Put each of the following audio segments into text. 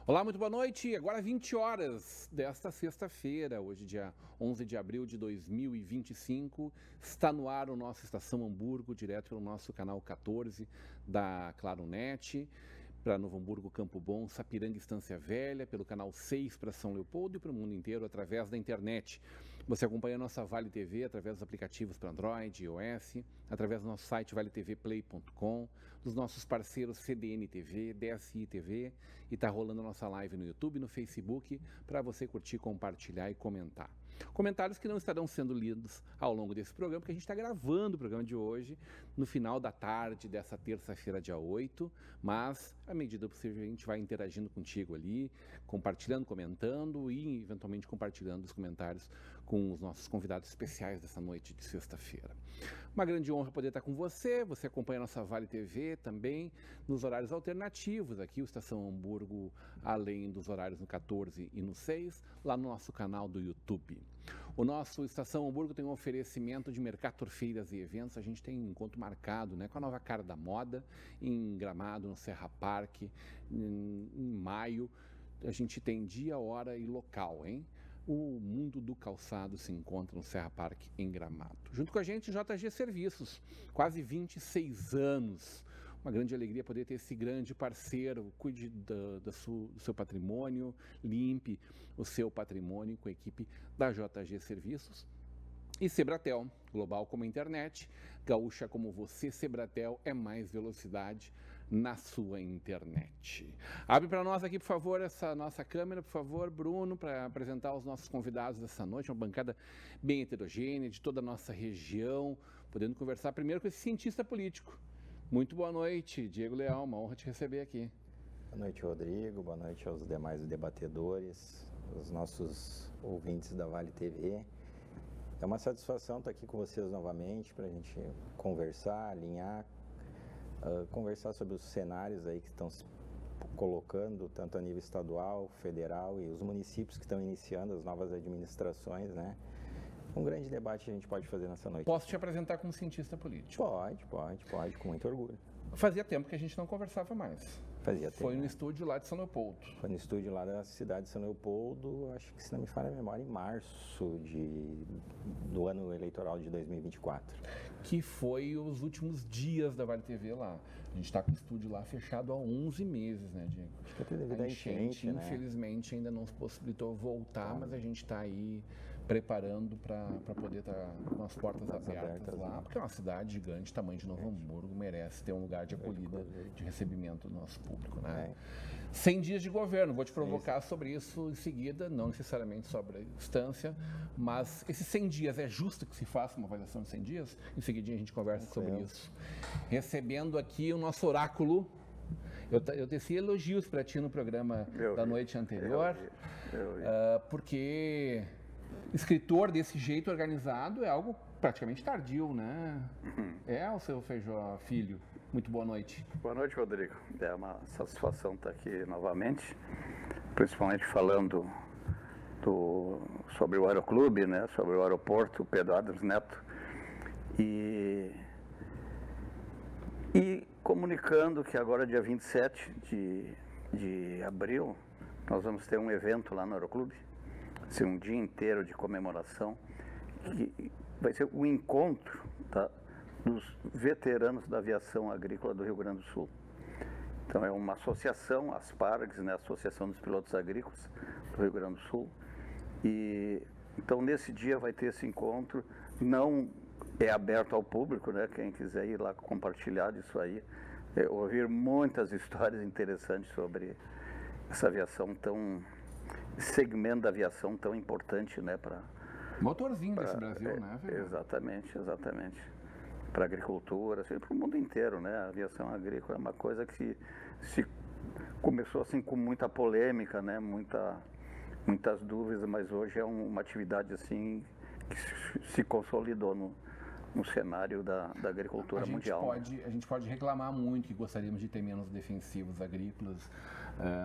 Olá, muito boa noite. Agora 20 horas desta sexta-feira, hoje dia 11 de abril de 2025, está no ar o nosso Estação Hamburgo, direto pelo nosso canal 14 da Claronet, para Novo Hamburgo, Campo Bom, Sapiranga, Estância Velha, pelo canal 6 para São Leopoldo e para o mundo inteiro através da internet. Você acompanha a nossa Vale TV através dos aplicativos para Android e iOS, através do nosso site valetvplay.com, dos nossos parceiros CDN TV, DSI TV, e está rolando a nossa live no YouTube e no Facebook para você curtir, compartilhar e comentar. Comentários que não estarão sendo lidos ao longo desse programa, porque a gente está gravando o programa de hoje no final da tarde dessa terça-feira, dia 8, mas à medida possível a gente vai interagindo contigo ali, compartilhando, comentando e eventualmente compartilhando os comentários com os nossos convidados especiais dessa noite de sexta-feira. Uma grande honra poder estar com você. Você acompanha a nossa Vale TV também nos horários alternativos, aqui o Estação Hamburgo, além dos horários no 14 e no 6, lá no nosso canal do YouTube. O nosso Estação Hamburgo tem um oferecimento de Mercator Feiras e Eventos. A gente tem um encontro marcado, com a nova cara da moda, em Gramado, no Serra Parque, em maio. A gente tem dia, hora e local, hein? O mundo do calçado se encontra no Serra Parque, em Gramado. Junto com a gente, JG Serviços, quase 26 anos. Uma grande alegria poder ter esse grande parceiro. Cuide do seu patrimônio, limpe o seu patrimônio com a equipe da JG Serviços. E Sebratel, global como a internet, gaúcha como você, Sebratel é mais velocidade na sua internet. Abre para nós aqui, por favor, essa nossa câmera, por favor, Bruno, para apresentar os nossos convidados dessa noite, uma bancada bem heterogênea, de toda a nossa região, podendo conversar primeiro com esse cientista político. Muito boa noite, Diego Leal, uma honra te receber aqui. Boa noite, Rodrigo, boa noite aos demais debatedores, os nossos ouvintes da Vale TV. É uma satisfação estar aqui com vocês novamente para a gente conversar, alinhar, conversar sobre os cenários aí que estão se colocando, tanto a nível estadual, federal e os municípios que estão iniciando as novas administrações, né? Um grande debate que a gente pode fazer nessa noite. Posso te apresentar como cientista político? Pode, com muito orgulho. Fazia tempo que a gente não conversava mais. Fazia tempo. Foi no estúdio lá de São Leopoldo. Foi no estúdio lá da cidade de São Leopoldo, acho que, se não me falha a memória, em março do ano eleitoral de 2024. Que foi os últimos dias da Vale TV lá. A gente está com o estúdio lá fechado há 11 meses, né, Diego? Acho que até devido à enchente, né? Infelizmente, ainda não se possibilitou voltar, mas a gente está aí preparando para poder estar com as portas abertas lá, porque é uma cidade gigante, tamanho de Novo Hamburgo, merece ter um lugar de acolhida, de recebimento do nosso público, né? 100 dias de governo, vou te provocar sobre isso em seguida, não necessariamente sobre a instância, mas esses 100 dias, é justo que se faça uma avaliação de 100 dias? Em seguidinho a gente conversa sobre isso. Recebendo aqui o nosso oráculo. Eu teci elogios para ti no programa da noite anterior, porque escritor desse jeito organizado é algo praticamente tardio, né? É o seu Feijó Filho. Muito boa noite. Boa noite, Rodrigo. É uma satisfação estar aqui novamente, principalmente falando sobre o Aeroclube, né? Sobre o aeroporto Pedro Adams Neto e comunicando que agora, dia 27 de abril, nós vamos ter um evento lá no Aeroclube. Vai ser um dia inteiro de comemoração, que vai ser o encontro dos veteranos da aviação agrícola do Rio Grande do Sul. Então é uma associação, as PARGs, né, Associação dos Pilotos Agrícolas do Rio Grande do Sul. E então nesse dia vai ter esse encontro, não é aberto ao público, né? Quem quiser ir lá compartilhar disso aí, ouvir muitas histórias interessantes sobre essa aviação segmento da aviação tão importante, né, para motorzinho desse Brasil, né? Exatamente. Para a agricultura, assim, para o mundo inteiro, né? A aviação agrícola é uma coisa que se começou assim com muita polêmica, né? Muitas dúvidas, mas hoje é uma atividade assim que se consolidou no cenário da agricultura mundial. A gente pode reclamar muito que gostaríamos de ter menos defensivos agrícolas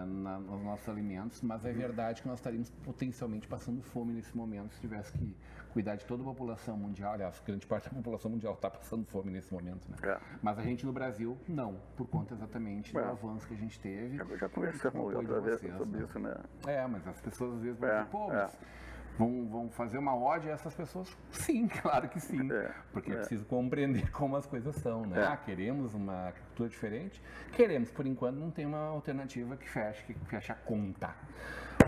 nos nossos alimentos, mas é verdade que nós estaríamos potencialmente passando fome nesse momento se tivesse que cuidar de toda a população mundial. Aliás, grande parte da população mundial está passando fome nesse momento, né? Mas a gente no Brasil, não, por conta exatamente do avanço que a gente teve. Já conversamos outra vez sobre isso, né? Mas as pessoas às vezes vão dizer, pô, mas vão fazer uma ode a essas pessoas? Sim, claro que sim. Porque é preciso compreender como as coisas são, né? Queremos uma agricultura diferente? Queremos, por enquanto não tem uma alternativa que feche a conta.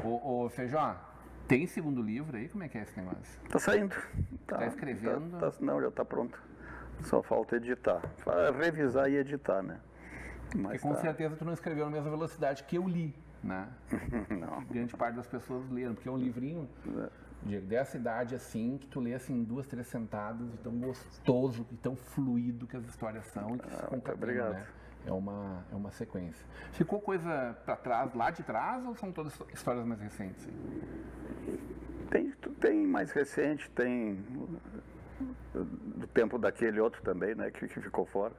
Ô Feijó, tem segundo livro aí? Como é que é esse negócio? Tá saindo. Tá escrevendo? Não, já tá pronto. Só falta editar. Revisar e editar, né? Porque com certeza tu não escreveu na mesma velocidade que eu li, né? Não. Grande parte das pessoas leram, porque é um livrinho dessa idade assim, que tu lê assim 2, 3 sentadas, e tão gostoso, e tão fluido que as histórias são e que se concatenam, né? É uma sequência. Ficou coisa para trás, lá de trás, ou são todas histórias mais recentes? Tem mais recente, tem do tempo daquele outro também, né, que ficou fora.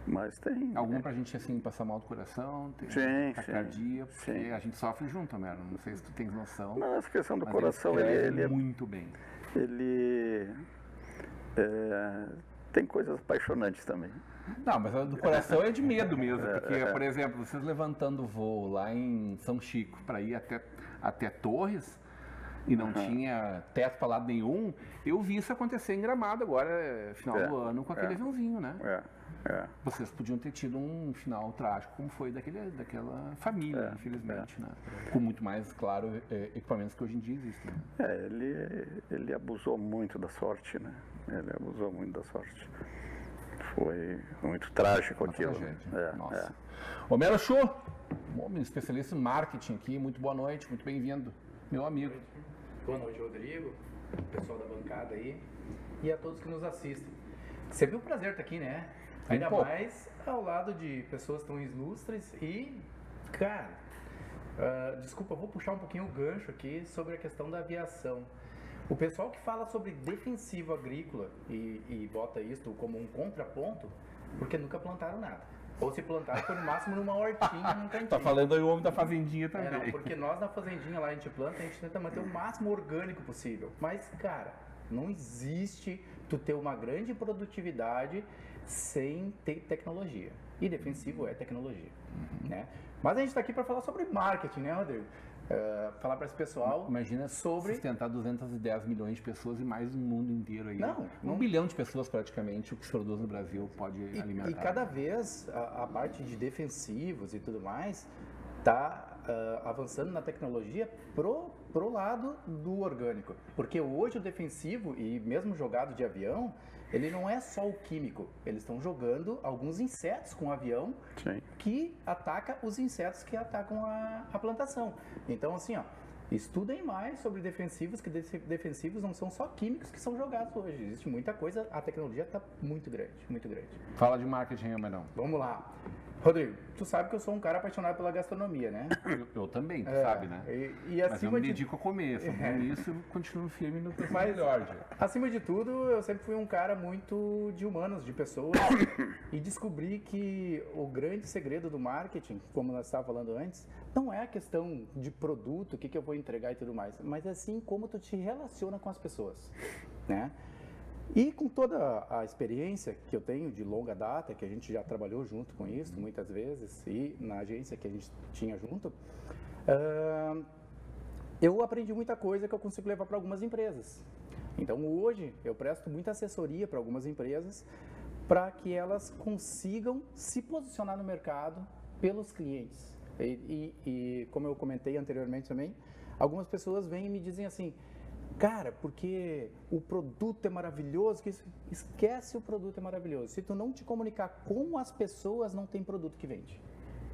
Mas tem. Algum pra gente assim passar mal do coração? Sim. Taquicardia, porque a gente sofre junto, Homero. Não sei se tu tens noção. Não, essa questão do coração, ele é muito bem. Ele tem coisas apaixonantes também. Não, mas a do coração é de medo mesmo, porque, por exemplo, vocês levantando voo lá em São Chico para ir até Torres e não tinha teto para lado nenhum, eu vi isso acontecer em Gramado agora, final do ano, com aquele aviãozinho, né? Vocês podiam ter tido um final trágico, como foi daquela família, infelizmente, né? Com muito mais, claro, equipamentos que hoje em dia existem. Ele abusou muito da sorte, né? Ele abusou muito da sorte. Foi muito trágico aquilo. Nossa. Homero Show, homem especialista em marketing aqui, muito boa noite, muito bem-vindo, meu amigo. Boa noite, Rodrigo, pessoal da bancada aí e a todos que nos assistem. Sempre um prazer estar aqui, né? Ainda mais ao lado de pessoas tão ilustres e, cara, desculpa, eu vou puxar um pouquinho o gancho aqui sobre a questão da aviação. O pessoal que fala sobre defensivo agrícola e bota isso como um contraponto, porque nunca plantaram nada. Ou se plantaram, foi no máximo numa hortinha, num cantinho. Tá falando aí o homem da fazendinha também. Não, porque nós na fazendinha lá a gente planta, a gente tenta manter o máximo orgânico possível. Mas, cara, não existe tu ter uma grande produtividade sem ter tecnologia. E defensivo é tecnologia, né? Mas a gente está aqui para falar sobre marketing, né, Rodrigo? Falar para esse pessoal. Imagina sustentar 210 milhões de pessoas e mais no mundo inteiro aí. Não. 1 bilhão de pessoas praticamente, o que se produz no Brasil pode alimentar. E cada vez a parte de defensivos e tudo mais está avançando na tecnologia pro lado do orgânico. Porque hoje o defensivo, e mesmo jogado de avião, ele não é só o químico. Eles estão jogando alguns insetos com o avião que ataca os insetos que atacam a plantação. Então, assim, estudem mais sobre defensivos, que defensivos não são só químicos que são jogados hoje. Existe muita coisa, a tecnologia está muito grande, muito grande. Fala de marketing, Amarão. Vamos lá. Rodrigo, tu sabe que eu sou um cara apaixonado pela gastronomia, né? Eu também, tu sabe, né? Mas eu me dedico a comer, isso eu continuo firme no que eu melhor. Acima de tudo, eu sempre fui um cara muito de humanos, de pessoas, e descobri que o grande segredo do marketing, como nós estávamos falando antes, não é a questão de produto, o que eu vou entregar e tudo mais, mas é sim como tu te relaciona com as pessoas, né? E com toda a experiência que eu tenho de longa data, que a gente já trabalhou junto com isso muitas vezes, e na agência que a gente tinha junto, eu aprendi muita coisa que eu consigo levar para algumas empresas. Então hoje eu presto muita assessoria para algumas empresas para que elas consigam se posicionar no mercado pelos clientes. E como eu comentei anteriormente também, algumas pessoas vêm e me dizem assim: cara, porque o produto é maravilhoso, que esquece o produto é maravilhoso. Se tu não te comunicar com as pessoas, não tem produto que vende.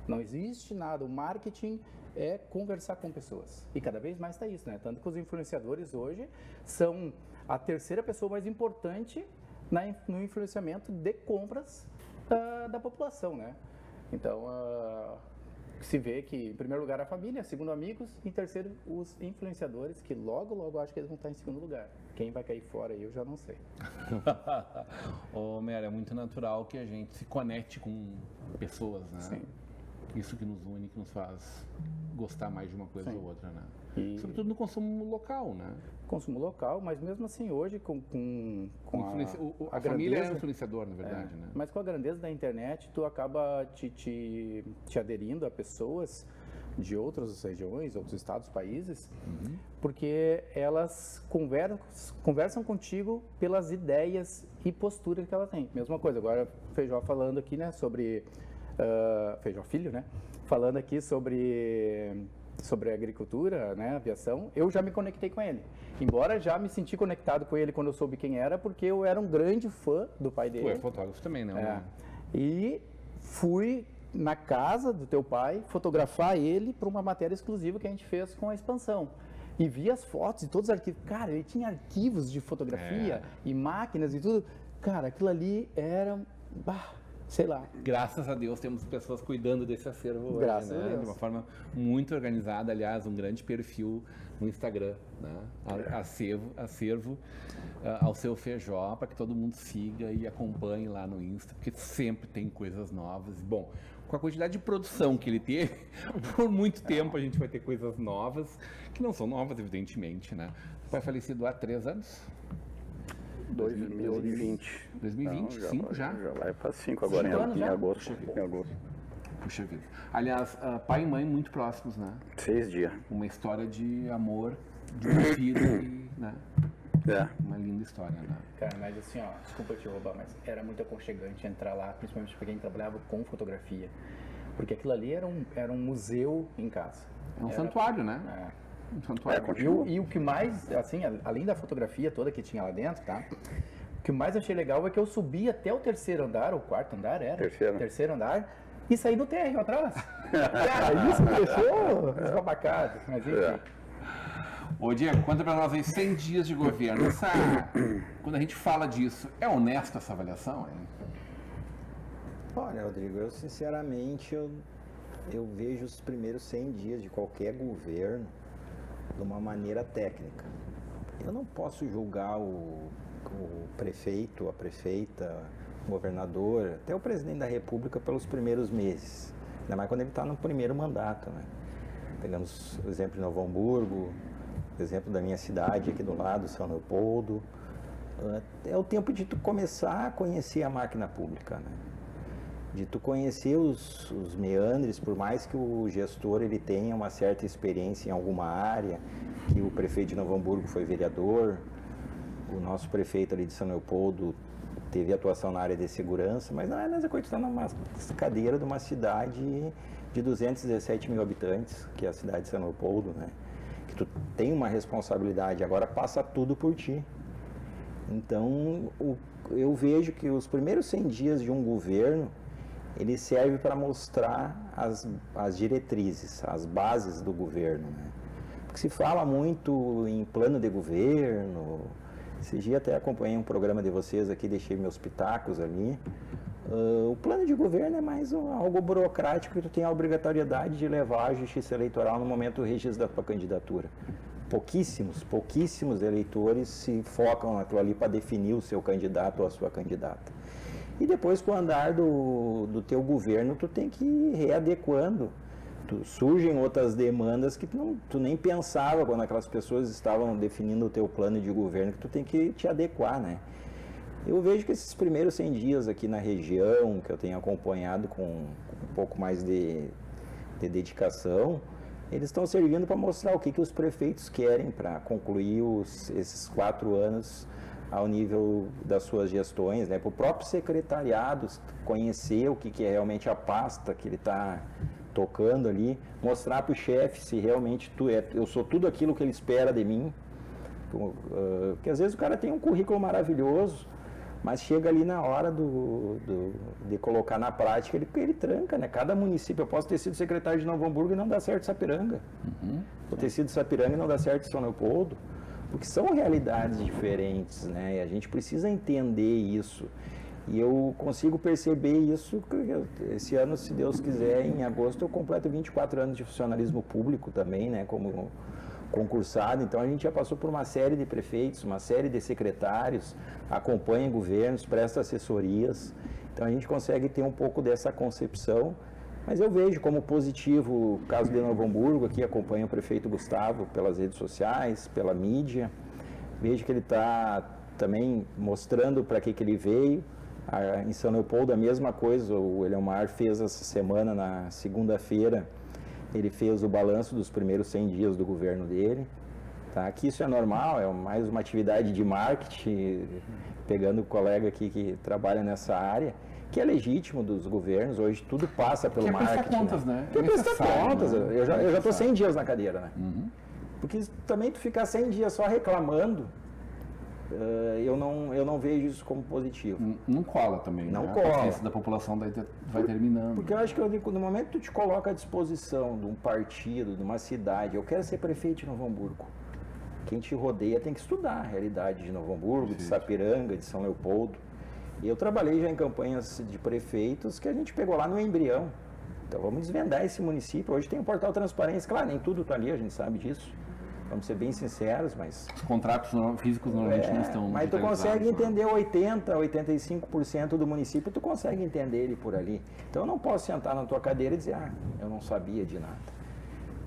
Não existe nada. O marketing é conversar com pessoas. E cada vez mais está isso, né? Tanto que os influenciadores hoje são a terceira pessoa mais importante no influenciamento de compras da população, né? Então, se vê que, em primeiro lugar, a família, segundo, amigos, e em terceiro, os influenciadores, que logo acho que eles vão estar em segundo lugar. Quem vai cair fora aí, eu já não sei. Ô, Mera, é muito natural que a gente se conecte com pessoas, né? Sim. Isso que nos une, que nos faz gostar mais de uma coisa Sim. ou outra, né? E Sobretudo no consumo local, né? consumo local, mas mesmo assim, hoje, com A família é grandeza- influenciador, na verdade, né? Mas com a grandeza da internet, tu acaba te aderindo a pessoas de outras regiões, outros estados, países, porque elas conversam contigo pelas ideias e posturas que elas têm. Mesma coisa, agora Feijó falando aqui, né, sobre... Feijó Filho, né? Falando aqui sobre agricultura, né, aviação, eu já me conectei com ele. Embora já me senti conectado com ele quando eu soube quem era, porque eu era um grande fã do pai dele. Tu é fotógrafo também, né? E fui na casa do teu pai fotografar ele para uma matéria exclusiva que a gente fez com a expansão. E vi as fotos e todos os arquivos. Cara, ele tinha arquivos de fotografia e máquinas e tudo. Cara, aquilo ali era... sei lá. Graças a Deus temos pessoas cuidando desse acervo hoje, Graças né? a Deus. De uma forma muito organizada, aliás, um grande perfil no Instagram, né? Acervo ao seu Feijó, para que todo mundo siga e acompanhe lá no Insta, porque sempre tem coisas novas. Bom, com a quantidade de produção que ele teve, por muito tempo a gente vai ter coisas novas, que não são novas, evidentemente, né? Foi falecido há 3 anos? 2020. 2025 já? Já vai para 5 agora, 5 anos em já? agosto. Em agosto. Puxa vida. Aliás, pai e mãe muito próximos, né? 6 dias. Uma história de amor, de um filho e, né? É. Uma linda história, né? Cara, mas assim, ó, desculpa te roubar, mas era muito aconchegante entrar lá, principalmente para quem trabalhava com fotografia. Porque aquilo ali era um museu em casa. É um santuário, né? É. Um santuário. E o que mais, assim, além da fotografia toda que tinha lá dentro, tá? O que mais achei legal é que eu subi até o 3º andar, ou 4º andar, era? Terceiro. Andar, e saí do térreo atrás. Cara, isso me deixou desbabacado, mas enfim. Ô, Diego, conta pra nós aí 100 dias de governo. Quando a gente fala disso, é honesta essa avaliação, hein? Olha, Rodrigo, eu sinceramente eu vejo os primeiros 100 dias de qualquer governo de uma maneira técnica. Eu não posso julgar o prefeito, a prefeita, o governador, até o presidente da República pelos primeiros meses, ainda mais quando ele está no primeiro mandato, né? Pegamos o exemplo de Novo Hamburgo, o exemplo da minha cidade aqui do lado, São Leopoldo. É o tempo de tu começar a conhecer a máquina pública, né? De tu conhecer os meandres, por mais que o gestor ele tenha uma certa experiência em alguma área, que o prefeito de Novo Hamburgo foi vereador, o nosso prefeito ali de São Leopoldo teve atuação na área de segurança, mas não é a mesma coisa que tu estar numa cadeira de uma cidade de 217 mil habitantes, que é a cidade de São Leopoldo, né? Que tu tem uma responsabilidade, agora passa tudo por ti. Então, eu vejo que os primeiros 100 dias de um governo, ele serve para mostrar as diretrizes, as bases do governo, né? Porque se fala muito em plano de governo. Esse dia até acompanhei um programa de vocês aqui, deixei meus pitacos ali. O plano de governo é mais algo burocrático que tu tem a obrigatoriedade de levar à justiça eleitoral no momento do registro da tua candidatura. Pouquíssimos eleitores se focam naquilo ali para definir o seu candidato ou a sua candidata. E depois, com o andar do teu governo, tu tem que ir readequando. Surgem outras demandas que tu nem pensava quando aquelas pessoas estavam definindo o teu plano de governo, que tu tem que te adequar, né? Eu vejo que esses primeiros 100 dias aqui na região, que eu tenho acompanhado com um pouco mais de dedicação, eles estão servindo para mostrar o que os prefeitos querem para concluir esses 4 anos ao nível das suas gestões, né? Para o próprio secretariado conhecer o que é realmente a pasta que ele está tocando ali, mostrar para o chefe se realmente eu sou tudo aquilo que ele espera de mim. Porque às vezes o cara tem um currículo maravilhoso, mas chega ali na hora de colocar na prática, ele tranca, né? Cada município, eu posso ter sido secretário de Novo Hamburgo e não dá certo em Sapiranga. Vou ter sido Sapiranga e não dá certo em São Leopoldo, porque são realidades diferentes, né? E a gente precisa entender isso. E eu consigo perceber isso, esse ano, se Deus quiser, em agosto eu completo 24 anos de funcionalismo público também, né, como concursado. Então a gente já passou por uma série de prefeitos, uma série de secretários, acompanha governos, presta assessorias. Então a gente consegue ter um pouco dessa concepção, mas eu vejo como positivo o caso de Novo Hamburgo, aqui acompanho o prefeito Gustavo pelas redes sociais, pela mídia, vejo que ele está também mostrando para que ele veio. Em São Leopoldo a mesma coisa, o Eliomar fez essa semana, na segunda-feira, ele fez o balanço dos primeiros 100 dias do governo dele. Tá? Que isso é normal, é mais uma atividade de marketing, pegando o colega aqui que trabalha nessa área, que é legítimo dos governos, hoje tudo passa pelo marketing. Prestar contas, né? Tem que prestar contas, né? Eu já estou 100 dias na cadeira, né? Uhum. Porque também tu ficar 100 dias só reclamando, eu não vejo isso como positivo. Não cola também, não né? cola. A paciência da população vai terminando. Porque eu acho que no momento que tu te coloca à disposição de um partido, de uma cidade, eu quero ser prefeito de Novo Hamburgo. Quem te rodeia tem que estudar a realidade de Novo Hamburgo, de Sapiranga, de São Leopoldo. E eu trabalhei já em campanhas de prefeitos que a gente pegou lá no embrião. Então vamos desvendar esse município. Hoje tem o portal Transparência, claro, nem tudo está ali, a gente sabe disso. Vamos ser bem sinceros, mas... Os contratos físicos normalmente não estão... Mas tu consegue entender 80%, 85% do município, tu consegue entender ele por ali. Então eu não posso sentar na tua cadeira e dizer, eu não sabia de nada.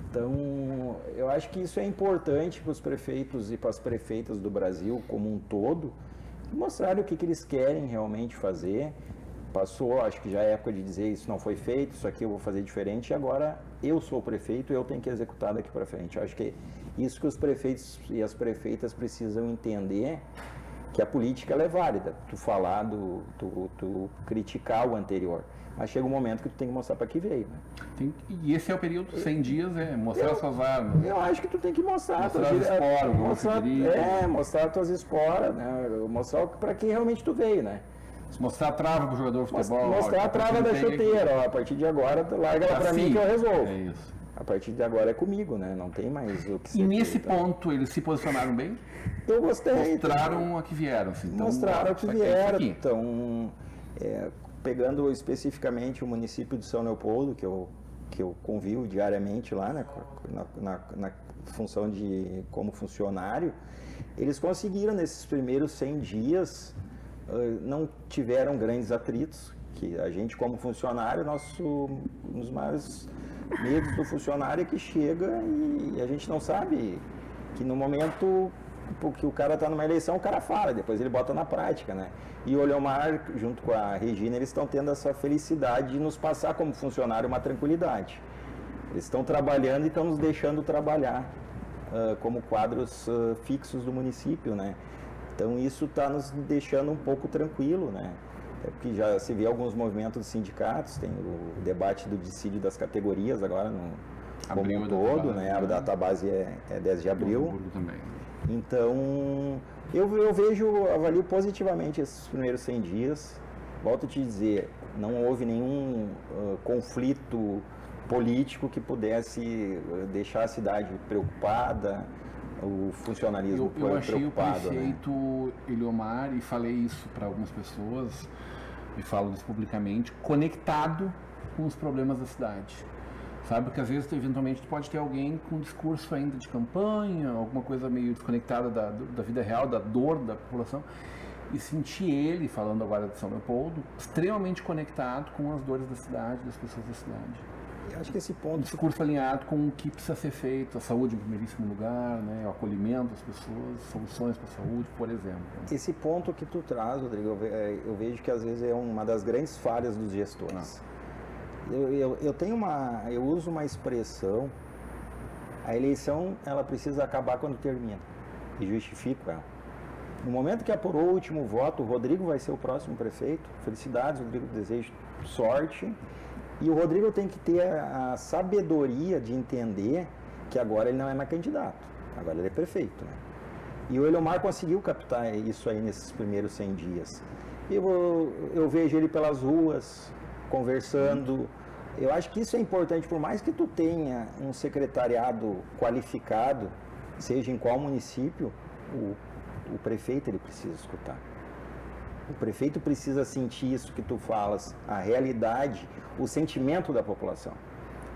Então, eu acho que isso é importante para os prefeitos e para as prefeitas do Brasil como um todo, mostrarem o que eles querem realmente fazer. Passou, acho que já é época de dizer isso não foi feito, isso aqui eu vou fazer diferente, e agora eu sou o prefeito, eu tenho que executar daqui para frente. Eu acho que é isso que os prefeitos e as prefeitas precisam entender, que a política ela é válida. Tu falar, tu criticar o anterior, mas chega um momento que tu tem que mostrar para que veio. Né? E esse é o período, 100 dias, mostrar as suas armas. Eu acho que tu tem que mostrar as esporas, mostrar as tuas esporas, né? Mostrar para que realmente tu veio, né? Mostrar a trava pro jogador de futebol. Mostrar a trava da chuteira, a partir de agora, larga ela para mim que eu resolvo. É isso. A partir de agora é comigo, né? Não tem mais o que ser. E nesse ponto eles se posicionaram bem? Eu gostei. Mostraram a que vieram. Assim. Então, mostraram a que vieram. Então, pegando especificamente o município de São Leopoldo, que eu convivo diariamente lá, né? Na função de como funcionário, eles conseguiram nesses primeiros 100 dias, não tiveram grandes atritos, que a gente como funcionário, um dos maiores medos do funcionário é que chega e a gente não sabe que no momento que o cara está numa eleição, o cara fala, depois ele bota na prática, né? E o Eliomar, junto com a Regina, eles estão tendo essa felicidade de nos passar como funcionário uma tranquilidade. Eles estão trabalhando e estão nos deixando trabalhar como quadros fixos do município, né? Então isso está nos deixando um pouco tranquilo, né? Porque já se vê alguns movimentos dos sindicatos, tem o debate do dissídio das categorias agora como um todo, né? A database é 10 de abril. Também. Então, eu avalio positivamente esses primeiros 100 dias. Volto a te dizer, não houve nenhum conflito político que pudesse deixar a cidade preocupada, o funcionalismo eu achei preocupado. O prefeito Eliomar, e falei isso para algumas pessoas, e falo isso publicamente, conectado com os problemas da cidade. Sabe, que às vezes, eventualmente, tu pode ter alguém com um discurso ainda de campanha, alguma coisa meio desconectada da vida real, da dor da população, e sentir ele, falando agora de São Leopoldo, extremamente conectado com as dores da cidade, das pessoas da cidade. Eu acho que esse ponto... Um discurso alinhado com o que precisa ser feito, a saúde em primeiríssimo lugar, né, o acolhimento das pessoas, soluções para a saúde, por exemplo. Esse ponto que tu traz, Rodrigo, eu vejo que às vezes é uma das grandes falhas dos gestores. Eu uso uma expressão, a eleição ela precisa acabar quando termina, e justifico ela. No momento que apurou o último voto, o Rodrigo vai ser o próximo prefeito. Felicidades, Rodrigo, desejo sorte. E o Rodrigo tem que ter a sabedoria de entender que agora ele não é mais candidato, agora ele é prefeito, né? E o Eliomar conseguiu captar isso aí nesses primeiros 100 dias. Eu vejo ele pelas ruas, conversando. Eu acho que isso é importante, por mais que tu tenha um secretariado qualificado, seja em qual município, o prefeito ele precisa escutar. O prefeito precisa sentir isso que tu falas, a realidade, o sentimento da população.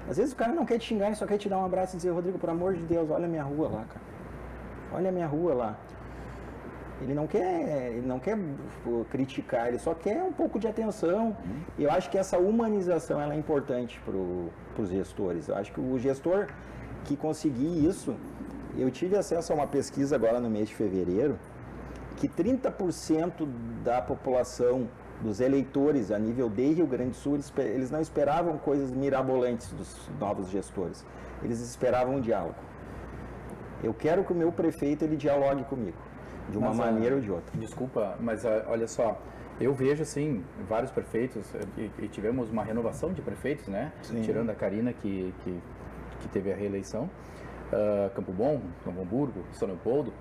Às vezes o cara não quer te xingar, ele só quer te dar um abraço e dizer, Rodrigo, por amor de Deus, olha a minha rua lá, cara. Olha a minha rua lá. Ele não quer criticar, ele só quer um pouco de atenção. E eu acho que essa humanização ela é importante para os gestores. Eu acho que o gestor que conseguir isso, eu tive acesso a uma pesquisa agora no mês de fevereiro, que 30% da população, dos eleitores a nível de Rio Grande do Sul, eles não esperavam coisas mirabolantes dos novos gestores. Eles esperavam um diálogo. Eu quero que o meu prefeito ele dialogue comigo, de uma maneira ou de outra. Desculpa, mas olha só, eu vejo assim, vários prefeitos, e tivemos uma renovação de prefeitos, né? Sim. Tirando a Karina, que teve a reeleição, Campo Bom, Novo Hamburgo, São Leopoldo.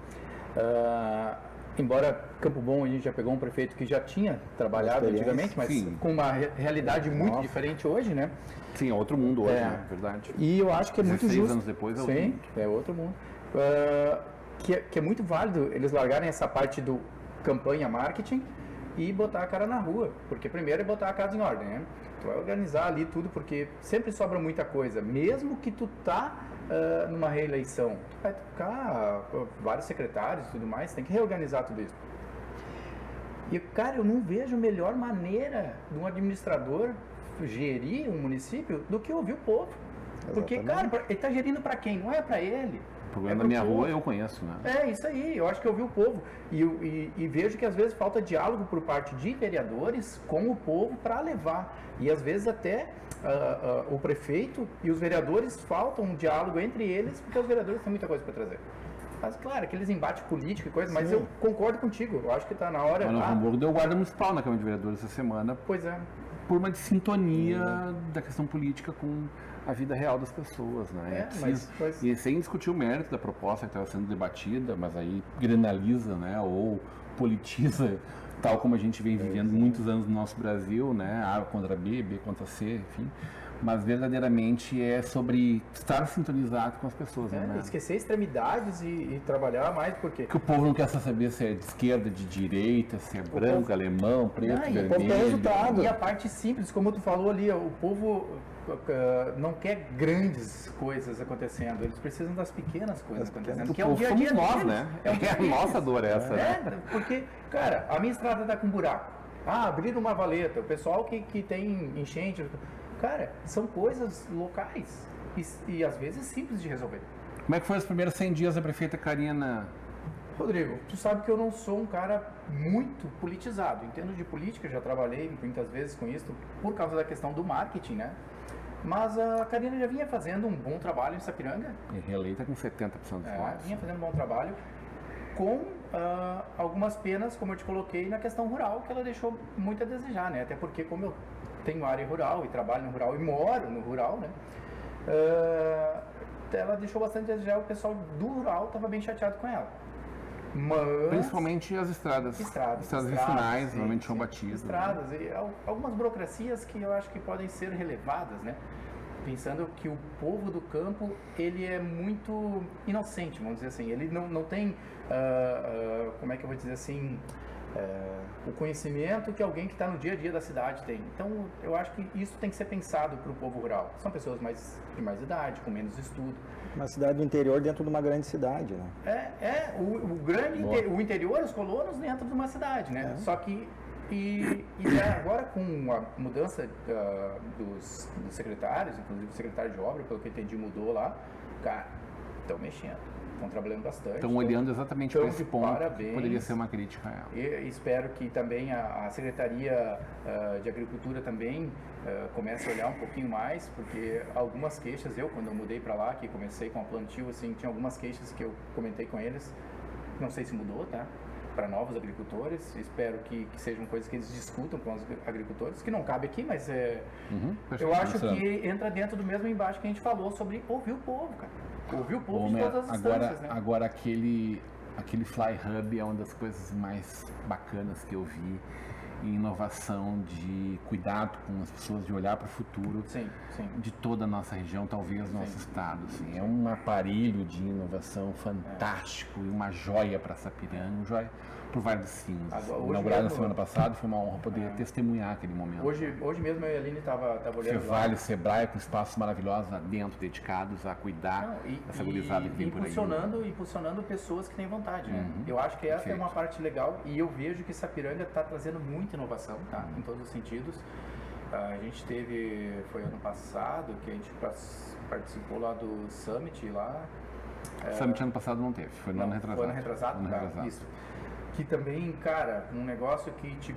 Embora Campo Bom a gente já pegou um prefeito que já tinha trabalhado antigamente, mas sim, com uma realidade muito diferente hoje, né? Sim, é outro mundo hoje, né? Verdade. E eu acho que é muito 16 justo. anos depois é outro Sim, mundo. é outro mundo. Que é muito válido eles largarem essa parte do campanha marketing e botar a cara na rua, porque primeiro é botar a casa em ordem, né? Tu vai organizar ali tudo, porque sempre sobra muita coisa, mesmo que tu tá numa reeleição, tu vai tocar vários secretários e tudo mais, tem que reorganizar tudo isso. E, cara, eu não vejo melhor maneira de um administrador gerir um município do que ouvir o povo. Porque, cara, ele tá gerindo para quem? Não é para ele. O problema da minha rua eu conheço, né? É isso aí, eu acho que eu vi o povo e vejo que às vezes falta diálogo por parte de vereadores com o povo para levar. E às vezes até o prefeito e os vereadores faltam um diálogo entre eles, porque os vereadores têm muita coisa para trazer. Mas claro, aqueles embates políticos e coisa, mas eu concordo contigo, eu acho que está na hora... Mas no Hamburgo deu guarda municipal na Câmara de Vereadores essa semana. Pois é. Por uma sintonia da questão política com a vida real das pessoas, né? E sem discutir o mérito da proposta que estava sendo debatida, mas aí granaliza, né? Ou politiza, tal como a gente vem vivendo muitos anos no nosso Brasil, né? A contra B, B contra C, enfim. Mas verdadeiramente é sobre estar sintonizado com as pessoas, né? Esquecer extremidades e trabalhar mais, porque... Que o povo não quer saber se é de esquerda, de direita, se é branco, alemão, preto, vermelho. O povo quer resultado. E a parte simples, como tu falou ali, o povo não quer grandes coisas acontecendo, eles precisam das pequenas coisas acontecendo, que é o dia a dia nós, deles. né? É a nossa dor essa, né? Porque, cara, a minha estrada tá com buraco. Abriram uma valeta, o pessoal que tem enchente... Cara, são coisas locais e às vezes simples de resolver. Como é que foi os primeiros 100 dias da prefeita Karina? Rodrigo, tu sabe que eu não sou um cara muito politizado. Em termos de política, já trabalhei muitas vezes com isso por causa da questão do marketing, né? Mas a Karina já vinha fazendo um bom trabalho em Sapiranga. E reeleita com 70% dos votos. Vinha fazendo um bom trabalho com algumas penas, como eu te coloquei, na questão rural, que ela deixou muito a desejar, né? Até porque como eu tenho área rural e trabalho no rural e moro no rural, né? Ela deixou bastante a desejar, o pessoal do rural estava bem chateado com ela. Mas... Principalmente as estradas. Estradas vicinais, normalmente são batidas. Estradas, né? E algumas burocracias que eu acho que podem ser relevadas, né? Pensando que o povo do campo, ele é muito inocente, vamos dizer assim. Ele não tem, como é que eu vou dizer assim... o conhecimento que alguém que está no dia a dia da cidade tem. Então, eu acho que isso tem que ser pensado para o povo rural. São pessoas de mais idade, com menos estudo. Uma cidade do interior dentro de uma grande cidade, né? O interior, os colonos dentro de uma cidade, né? Só que, agora com a mudança dos secretários, inclusive o secretário de obra, pelo que eu entendi, mudou lá, cara, estão mexendo. Estão trabalhando bastante. Estão olhando exatamente para esse ponto, parabéns. Poderia ser uma crítica a ela. E espero que também a Secretaria de Agricultura também comece a olhar um pouquinho mais, porque algumas queixas, quando eu mudei para lá, que comecei com a plantio, assim, tinha algumas queixas que eu comentei com eles, não sei se mudou, tá? Para novos agricultores, espero que sejam coisas que eles discutam com os agricultores, que não cabe aqui, mas eu acho que entra dentro do mesmo embate que a gente falou sobre ouvir o povo, cara. Ouvir o povo de todas as instâncias, né? Agora aquele Fly Hub é uma das coisas mais bacanas que eu vi em inovação, de cuidado com as pessoas, de olhar para o futuro de toda a nossa região, talvez nosso estado. Assim. É um aparelho de inovação fantástico e uma joia para Sapiranga, pro Vale dos Sinos. Agora, hoje Inaugurado na mesmo- semana passada, foi uma honra poder testemunhar aquele momento. Hoje mesmo eu e a Aline tava olhando lá. Vale, Sebrae, com espaços maravilhosos lá dentro, dedicados a cuidar Não, dessa gurizada que vem por aí. impulsionando pessoas que têm vontade, né? Uhum. Eu acho que essa é Perfeito. uma parte legal e eu vejo que Sapiranga está trazendo muita inovação, tá? Em todos os sentidos. A gente foi ano passado que a gente participou lá do Summit lá. Summit ano passado não teve, foi no ano retrasado. Foi ano retrasado, Ano tá? retrasado. Isso. Que também, cara, um negócio que te,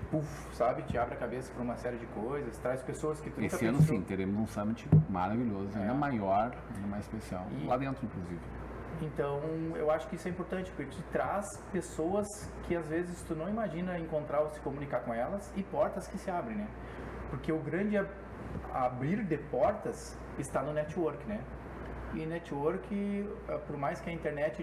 sabe, te abre a cabeça para uma série de coisas, traz pessoas que tu nunca Esse ano pensou. sim, teremos um Summit maravilhoso, ainda maior, ainda mais especial. E- Lá dentro, inclusive. Então, eu acho que isso é importante, porque te traz pessoas que às vezes tu não imagina encontrar ou se comunicar com elas e portas que se abrem, né? Porque o grande abrir de portas está no network, né? E network, por mais que a internet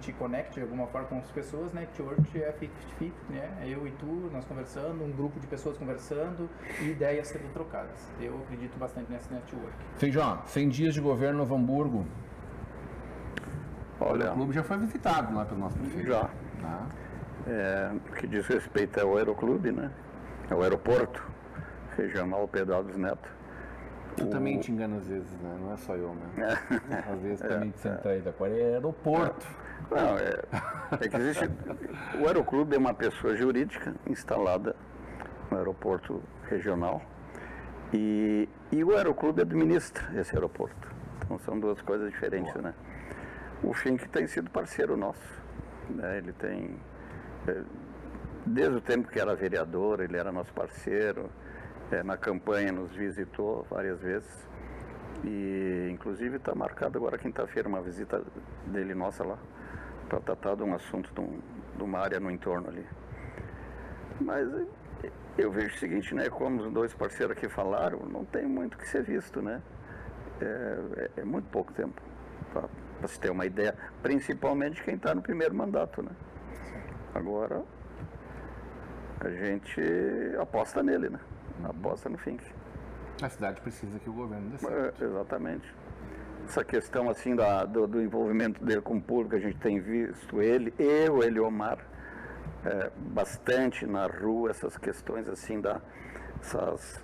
te conecte de alguma forma com as pessoas, network é 50-50, né? É eu e tu, nós conversando, um grupo de pessoas conversando e ideias sendo trocadas. Eu acredito bastante nesse network. Feijão, 100 dias de governo no Novo Hamburgo. Olha, O clube já foi visitado lá pelo nosso prefeito. já. Tá? O que diz respeito ao Aeroclube, né? É o aeroporto regional Pedro Alves Neto. Tu também te engana às vezes, né? Não é só eu, né? Às vezes também te senta aí da Coreia. É aeroporto. Não, é que existe. O Aeroclube é uma pessoa jurídica instalada no aeroporto regional e o Aeroclube administra esse aeroporto. Então são duas coisas diferentes, né? O Fink tem sido parceiro nosso, né? Ele tem, desde o tempo que era vereador, ele era nosso parceiro. Na campanha nos visitou várias vezes e inclusive está marcado agora quinta-feira uma visita dele nossa lá para tratar de um assunto de uma área no entorno ali. Mas eu vejo o seguinte, né? Como os dois parceiros aqui falaram, não tem muito que ser visto, né? É muito pouco tempo para se ter uma ideia, principalmente quem está no primeiro mandato, né? Agora a gente aposta nele, né? Aposta no Fink. A cidade precisa que o governo dê certo. Exatamente. Essa questão assim do envolvimento dele com o público, a gente tem visto ele e o Eliomar bastante na rua, essas questões assim essas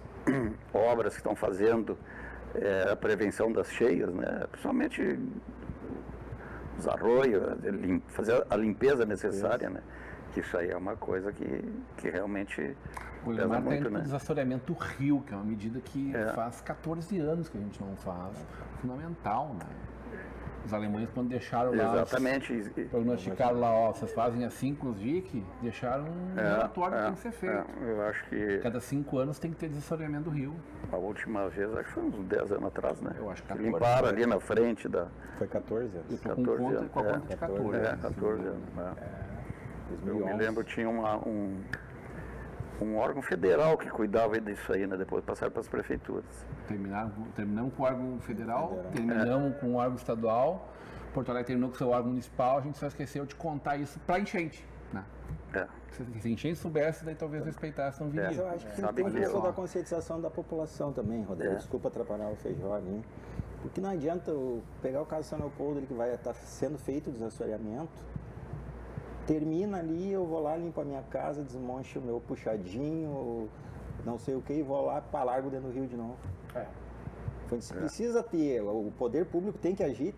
obras que estão fazendo, a prevenção das cheias, né? Principalmente os arroios, fazer a limpeza necessária, né? Isso aí é uma coisa que realmente O pesa Eliomar está muito, indo para o né? desassoreamento do rio, que é uma medida que faz 14 anos que a gente não faz. Fundamental, né? Os alemães, quando deixaram lá, Exatamente. prognosticaram lá, ó, vocês fazem assim com os VIC, deixaram um relatório que tem que ser feito. Eu acho que Cada 5 anos tem que ter desassoreamento do rio. a última vez, acho que foi uns 10 anos atrás, né? Eu acho que Que 14, limparam né? ali na frente da... Foi 14 anos. Eu tô 14 com anos, com a conta de 14. 14 anos. Eu 2011. me lembro, tinha um órgão federal que cuidava disso aí, né? Depois passaram para as prefeituras. Terminamos com o órgão federal, terminamos com o órgão estadual, Porto Alegre terminou com o seu órgão municipal, a gente só esqueceu de contar isso para enchente, né? Se a enchente soubesse, daí talvez respeitasse, não viria. Mas eu acho que Sabe tem um ali, pouco ó. da conscientização da população também, Rodrigo. Desculpa atrapalhar o Feijó ali. Porque não adianta eu pegar o caso de São Leopoldo, que vai estar sendo feito o desassoreamento, termina ali, eu vou lá, limpo a minha casa, desmoncho o meu puxadinho, não sei o que, e vou lá para largo dentro do rio de novo. Precisa ter, o poder público tem que agir.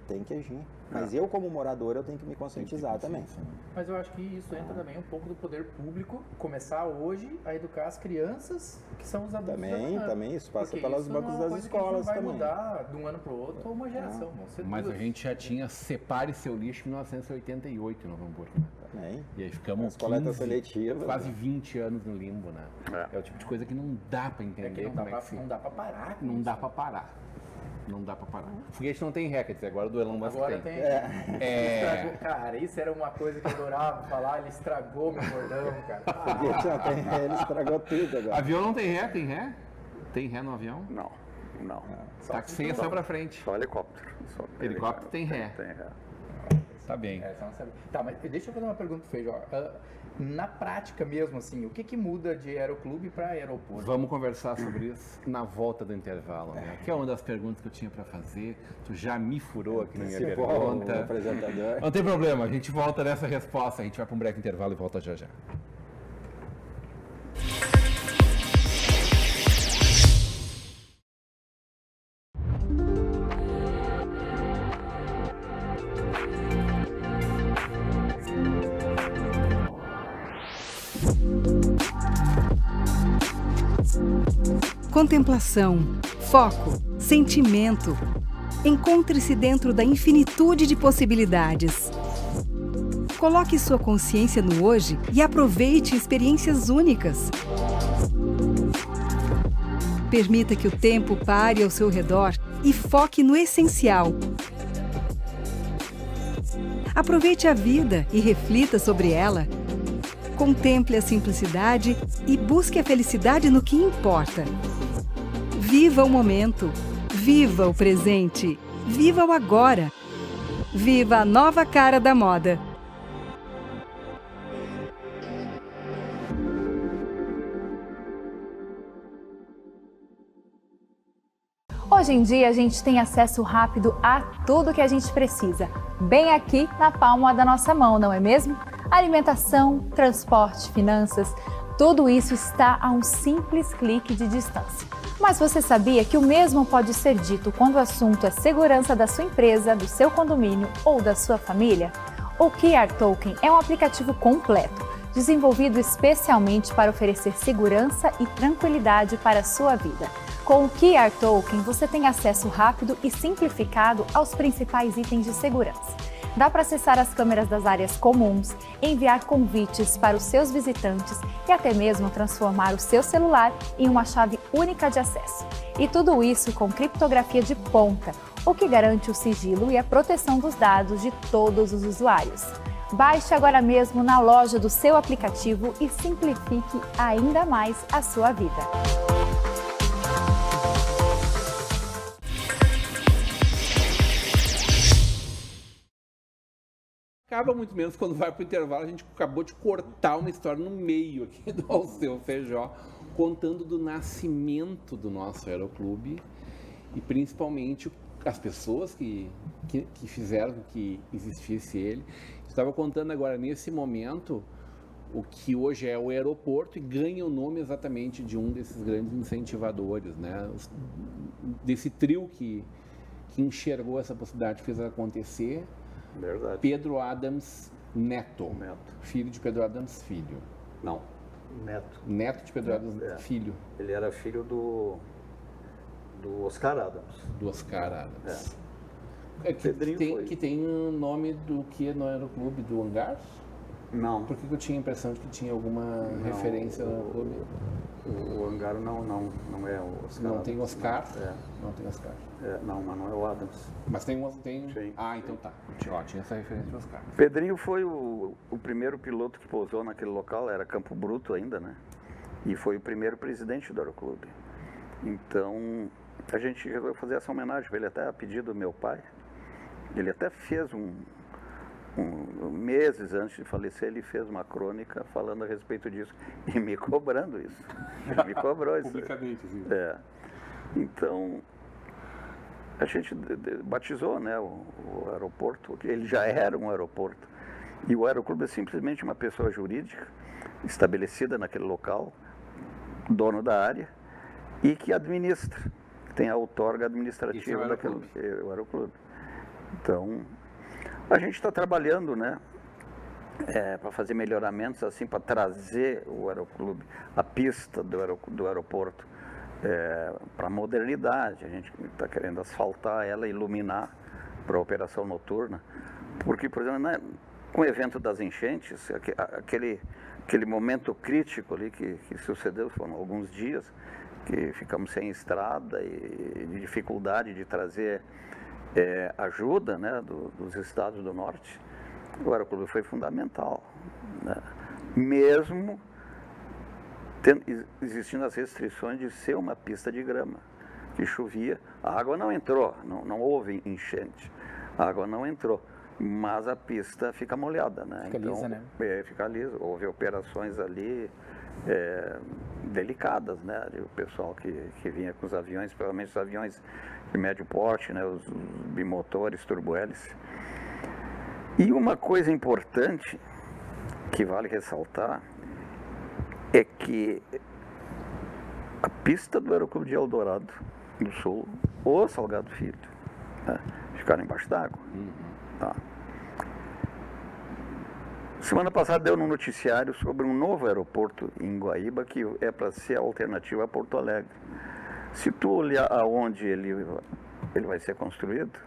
Mas eu, como morador, eu tenho que me conscientizar também. Mas eu acho que isso entra também um pouco do poder público, começar hoje a educar as crianças que são os adultos. Também, isso passa pelos isso bancos não é uma das coisa que a gente escolas não vai também. mudar de um ano para o outro ou uma geração. Vão ser Mas a duas. gente já tinha Separe Seu Lixo em 1988 em Novo Hamburgo, né? Também. E aí ficamos As coletas seletivas, quase 20 anos no limbo, né? É o tipo de coisa que não dá para entender. É que não como dá é que se- pra parar. com Não isso. dá pra parar. Não dá pra parar. O foguete não tem ré, quer dizer, agora do Elon Musk Agora tem. tem. É. Estragou, cara, isso era uma coisa que eu adorava falar, ele estragou meu bordão, cara. Ele estragou tudo agora. Avião não tem ré? Tem ré? Tem ré no avião? Não. Tá que sem só pra frente. Só helicóptero. Helicóptero tem ré. Tem ré. Tá bem. Só não sabe. Tá, mas deixa eu fazer uma pergunta pro Feijó. na prática mesmo, assim, o que muda de aeroclube para aeroporto? Vamos conversar sobre isso na volta do intervalo, né? Que é uma das perguntas que eu tinha para fazer. Tu já me furou aqui na minha pergunta. Apresentador. Não tem problema, a gente volta nessa resposta. A gente vai para um breve intervalo e volta já já. Contemplação, foco, sentimento. Encontre-se dentro da infinitude de possibilidades. Coloque sua consciência no hoje e aproveite experiências únicas. Permita que o tempo pare ao seu redor e foque no essencial. Aproveite a vida e reflita sobre ela. Contemple a simplicidade e busque a felicidade no que importa. Viva o momento. Viva o presente. Viva o agora. Viva a nova cara da moda. Hoje em dia a gente tem acesso rápido a tudo que a gente precisa, bem aqui na palma da nossa mão, não é mesmo? Alimentação, transporte, finanças, tudo isso está a um simples clique de distância. Mas você sabia que o mesmo pode ser dito quando o assunto é segurança da sua empresa, do seu condomínio ou da sua família? O QR Token é um aplicativo completo, desenvolvido especialmente para oferecer segurança e tranquilidade para a sua vida. Com o QR Token, você tem acesso rápido e simplificado aos principais itens de segurança. Dá para acessar as câmeras das áreas comuns, enviar convites para os seus visitantes e até mesmo transformar o seu celular em uma chave única de acesso. E tudo isso com criptografia de ponta, o que garante o sigilo e a proteção dos dados de todos os usuários. Baixe agora mesmo na loja do seu aplicativo e simplifique ainda mais a sua vida. Acaba muito menos quando vai para o intervalo. A gente acabou de cortar uma história no meio aqui do Alceu Feijó, contando do nascimento do nosso aeroclube e principalmente as pessoas que fizeram que existisse ele. Estava contando agora, nesse momento, o que hoje é o aeroporto e ganha o nome exatamente de um desses grandes incentivadores, né? Desse trio que enxergou essa possibilidade, fez acontecer. Verdade. Pedro Adams Neto. Filho de Pedro Adams Filho. Não, Neto. Neto de Pedro Adams Filho. Ele era filho do Oscar Adams. Do Oscar Adams. Pedrinho Que tem o nome do que no aeroclube? Do hangar? Não. Por que eu tinha a impressão de que tinha alguma referência no aeroclube? O hangar não é o Oscar. Não tem Oscar? Não. Não tem Oscar. Não, mas não é o Adams. Mas tem... Sim. Ah, então tá. Tinha essa referência de Oscar. Pedrinho foi o primeiro piloto que pousou naquele local, era Campo Bruto ainda, né? E foi o primeiro presidente do aeroclube. Então, a gente resolveu fazer essa homenagem para ele, até a pedido do meu pai. Ele até fez meses antes de falecer, ele fez uma crônica falando a respeito disso e me cobrando isso. Ele me cobrou isso. Publicamente, sim. Então, a gente batizou, né, o aeroporto, ele já era um aeroporto. E o aeroclube é simplesmente uma pessoa jurídica estabelecida naquele local, dono da área, e que administra, tem a outorga administrativa daquele aeroclube. Então, a gente está trabalhando, né, para fazer melhoramentos assim, para trazer o aeroclube, a pista do aeroporto, para a modernidade. A gente está querendo asfaltar ela, iluminar para a operação noturna, porque, por exemplo, né, com o evento das enchentes, aquele momento crítico ali que sucedeu, foram alguns dias que ficamos sem estrada e de dificuldade de trazer ajuda, né, dos estados do norte. O aeroclube foi fundamental, né? Mesmo existindo as restrições de ser uma pista de grama, que chovia, a água não entrou, não houve enchente, a água não entrou, mas a pista fica molhada, né? Fica lisa, né? Fica lisa. Houve operações ali delicadas, né? O pessoal que vinha com os aviões, principalmente os aviões de médio porte, né? Os bimotores, turbo-hélice. E uma coisa importante que vale ressaltar é que a pista do Aeroclube de Eldorado do Sul, o Salgado Filho, né, ficaram embaixo d'água. Tá. Semana passada deu no noticiário sobre um novo aeroporto em Guaíba que é para ser a alternativa a Porto Alegre. Se tu olhar aonde ele vai ser construído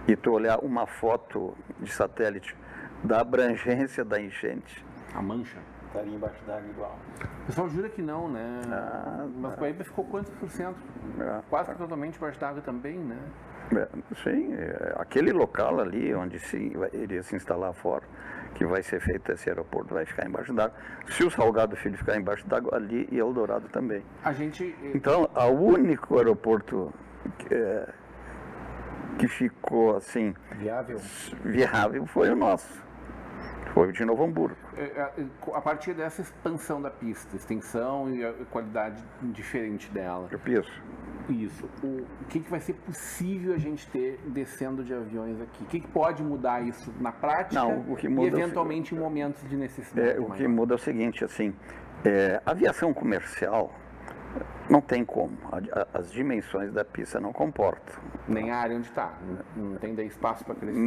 e tu olhar uma foto de satélite da abrangência da enchente, A mancha. Estaria embaixo d'água igual. O pessoal jura que não, né? Mas Guaíba ficou quantos por cento? Quase que totalmente embaixo d'água também, né? Sim, aquele local ali onde iria se instalar a Ford, que vai ser feito esse aeroporto, vai ficar embaixo d'água. Se o Salgado Filho ficar embaixo d'água, ali e Eldorado também. Então, o único aeroporto que ficou assim viável foi o nosso. Foi o de Novo Hamburgo. A partir dessa expansão da pista, extensão e a qualidade diferente dela. Isso. O que vai ser possível a gente ter descendo de aviões aqui? O que pode mudar isso na prática? Não, o que muda e eventualmente em momentos de necessidade? O que muda é o seguinte, assim, aviação comercial não tem como. As dimensões da pista não comportam. Nem a área onde está. Não tem daí espaço para crescer.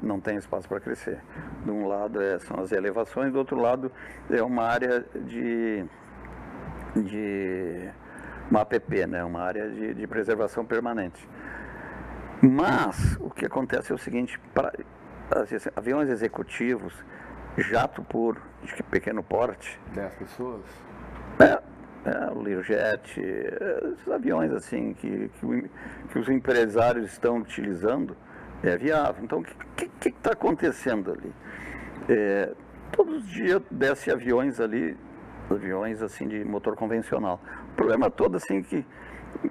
Não tem espaço para crescer. De um lado são as elevações, do outro lado é uma área de uma APP, né? Uma área de preservação permanente. Mas o que acontece é o seguinte, para aviões executivos, jato puro, de pequeno porte. 10 pessoas? O Learjet, esses aviões assim que os empresários estão utilizando, é viável. Então, o que está acontecendo ali? Todos os dias desce aviões ali, aviões assim de motor convencional. O problema todo assim que,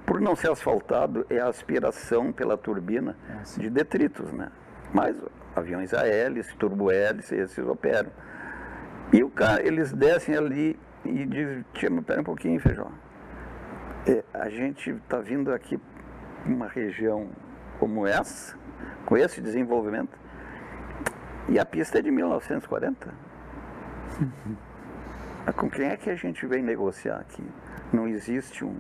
por não ser asfaltado, é a aspiração pela turbina de detritos, né? Mas aviões a hélice, turbo-hélice, esses operam. E eles descem ali e dizem, tia, pera um pouquinho, Feijó. A gente está vindo aqui uma região como essa, com esse desenvolvimento, e a pista é de 1940. Com quem é que a gente vem negociar aqui? Não existe um...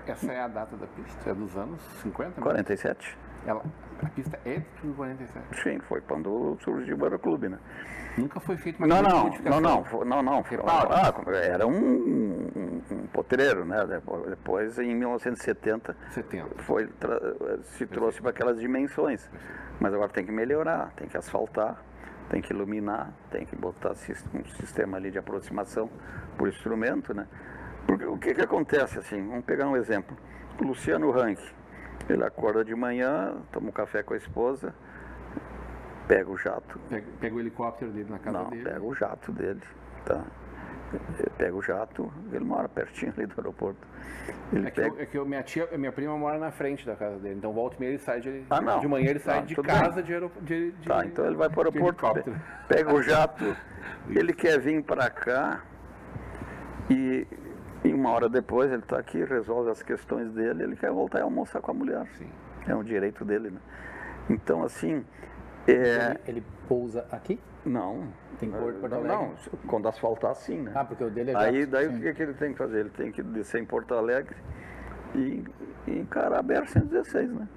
Essa é a data da pista? É dos anos 50? 47. A pista é de 47? Sim, foi quando surgiu o Aeroclube, né? Nunca foi feito uma modificação? Não. Era um potreiro, né? Depois, em 1970, se trouxe para aquelas dimensões. Mas agora tem que melhorar, tem que asfaltar, tem que iluminar, tem que botar um sistema ali de aproximação por instrumento, né? Porque o que acontece assim? Vamos pegar um exemplo. O Luciano Rank, ele acorda de manhã, toma um café com a esposa, pega o jato. Pega o helicóptero dele na casa dele? Não, pega o jato dele, tá? Pega o jato, ele mora pertinho ali do aeroporto. Minha prima mora na frente da casa dele, então volta e meia ele sai de manhã ele sai de casa de Tá, então ele vai para o aeroporto, pega o jato, ele quer vir para cá e uma hora depois ele está aqui, resolve as questões dele, ele quer voltar e almoçar com a mulher. Sim. É um direito dele, né? Então, assim... Ele pousa aqui? Não. Tem Porto Alegre? Não, quando asfaltar, sim, né? Porque o dele é daí o que ele tem que fazer? Ele tem que descer em Porto Alegre e encarar a BR-116, né?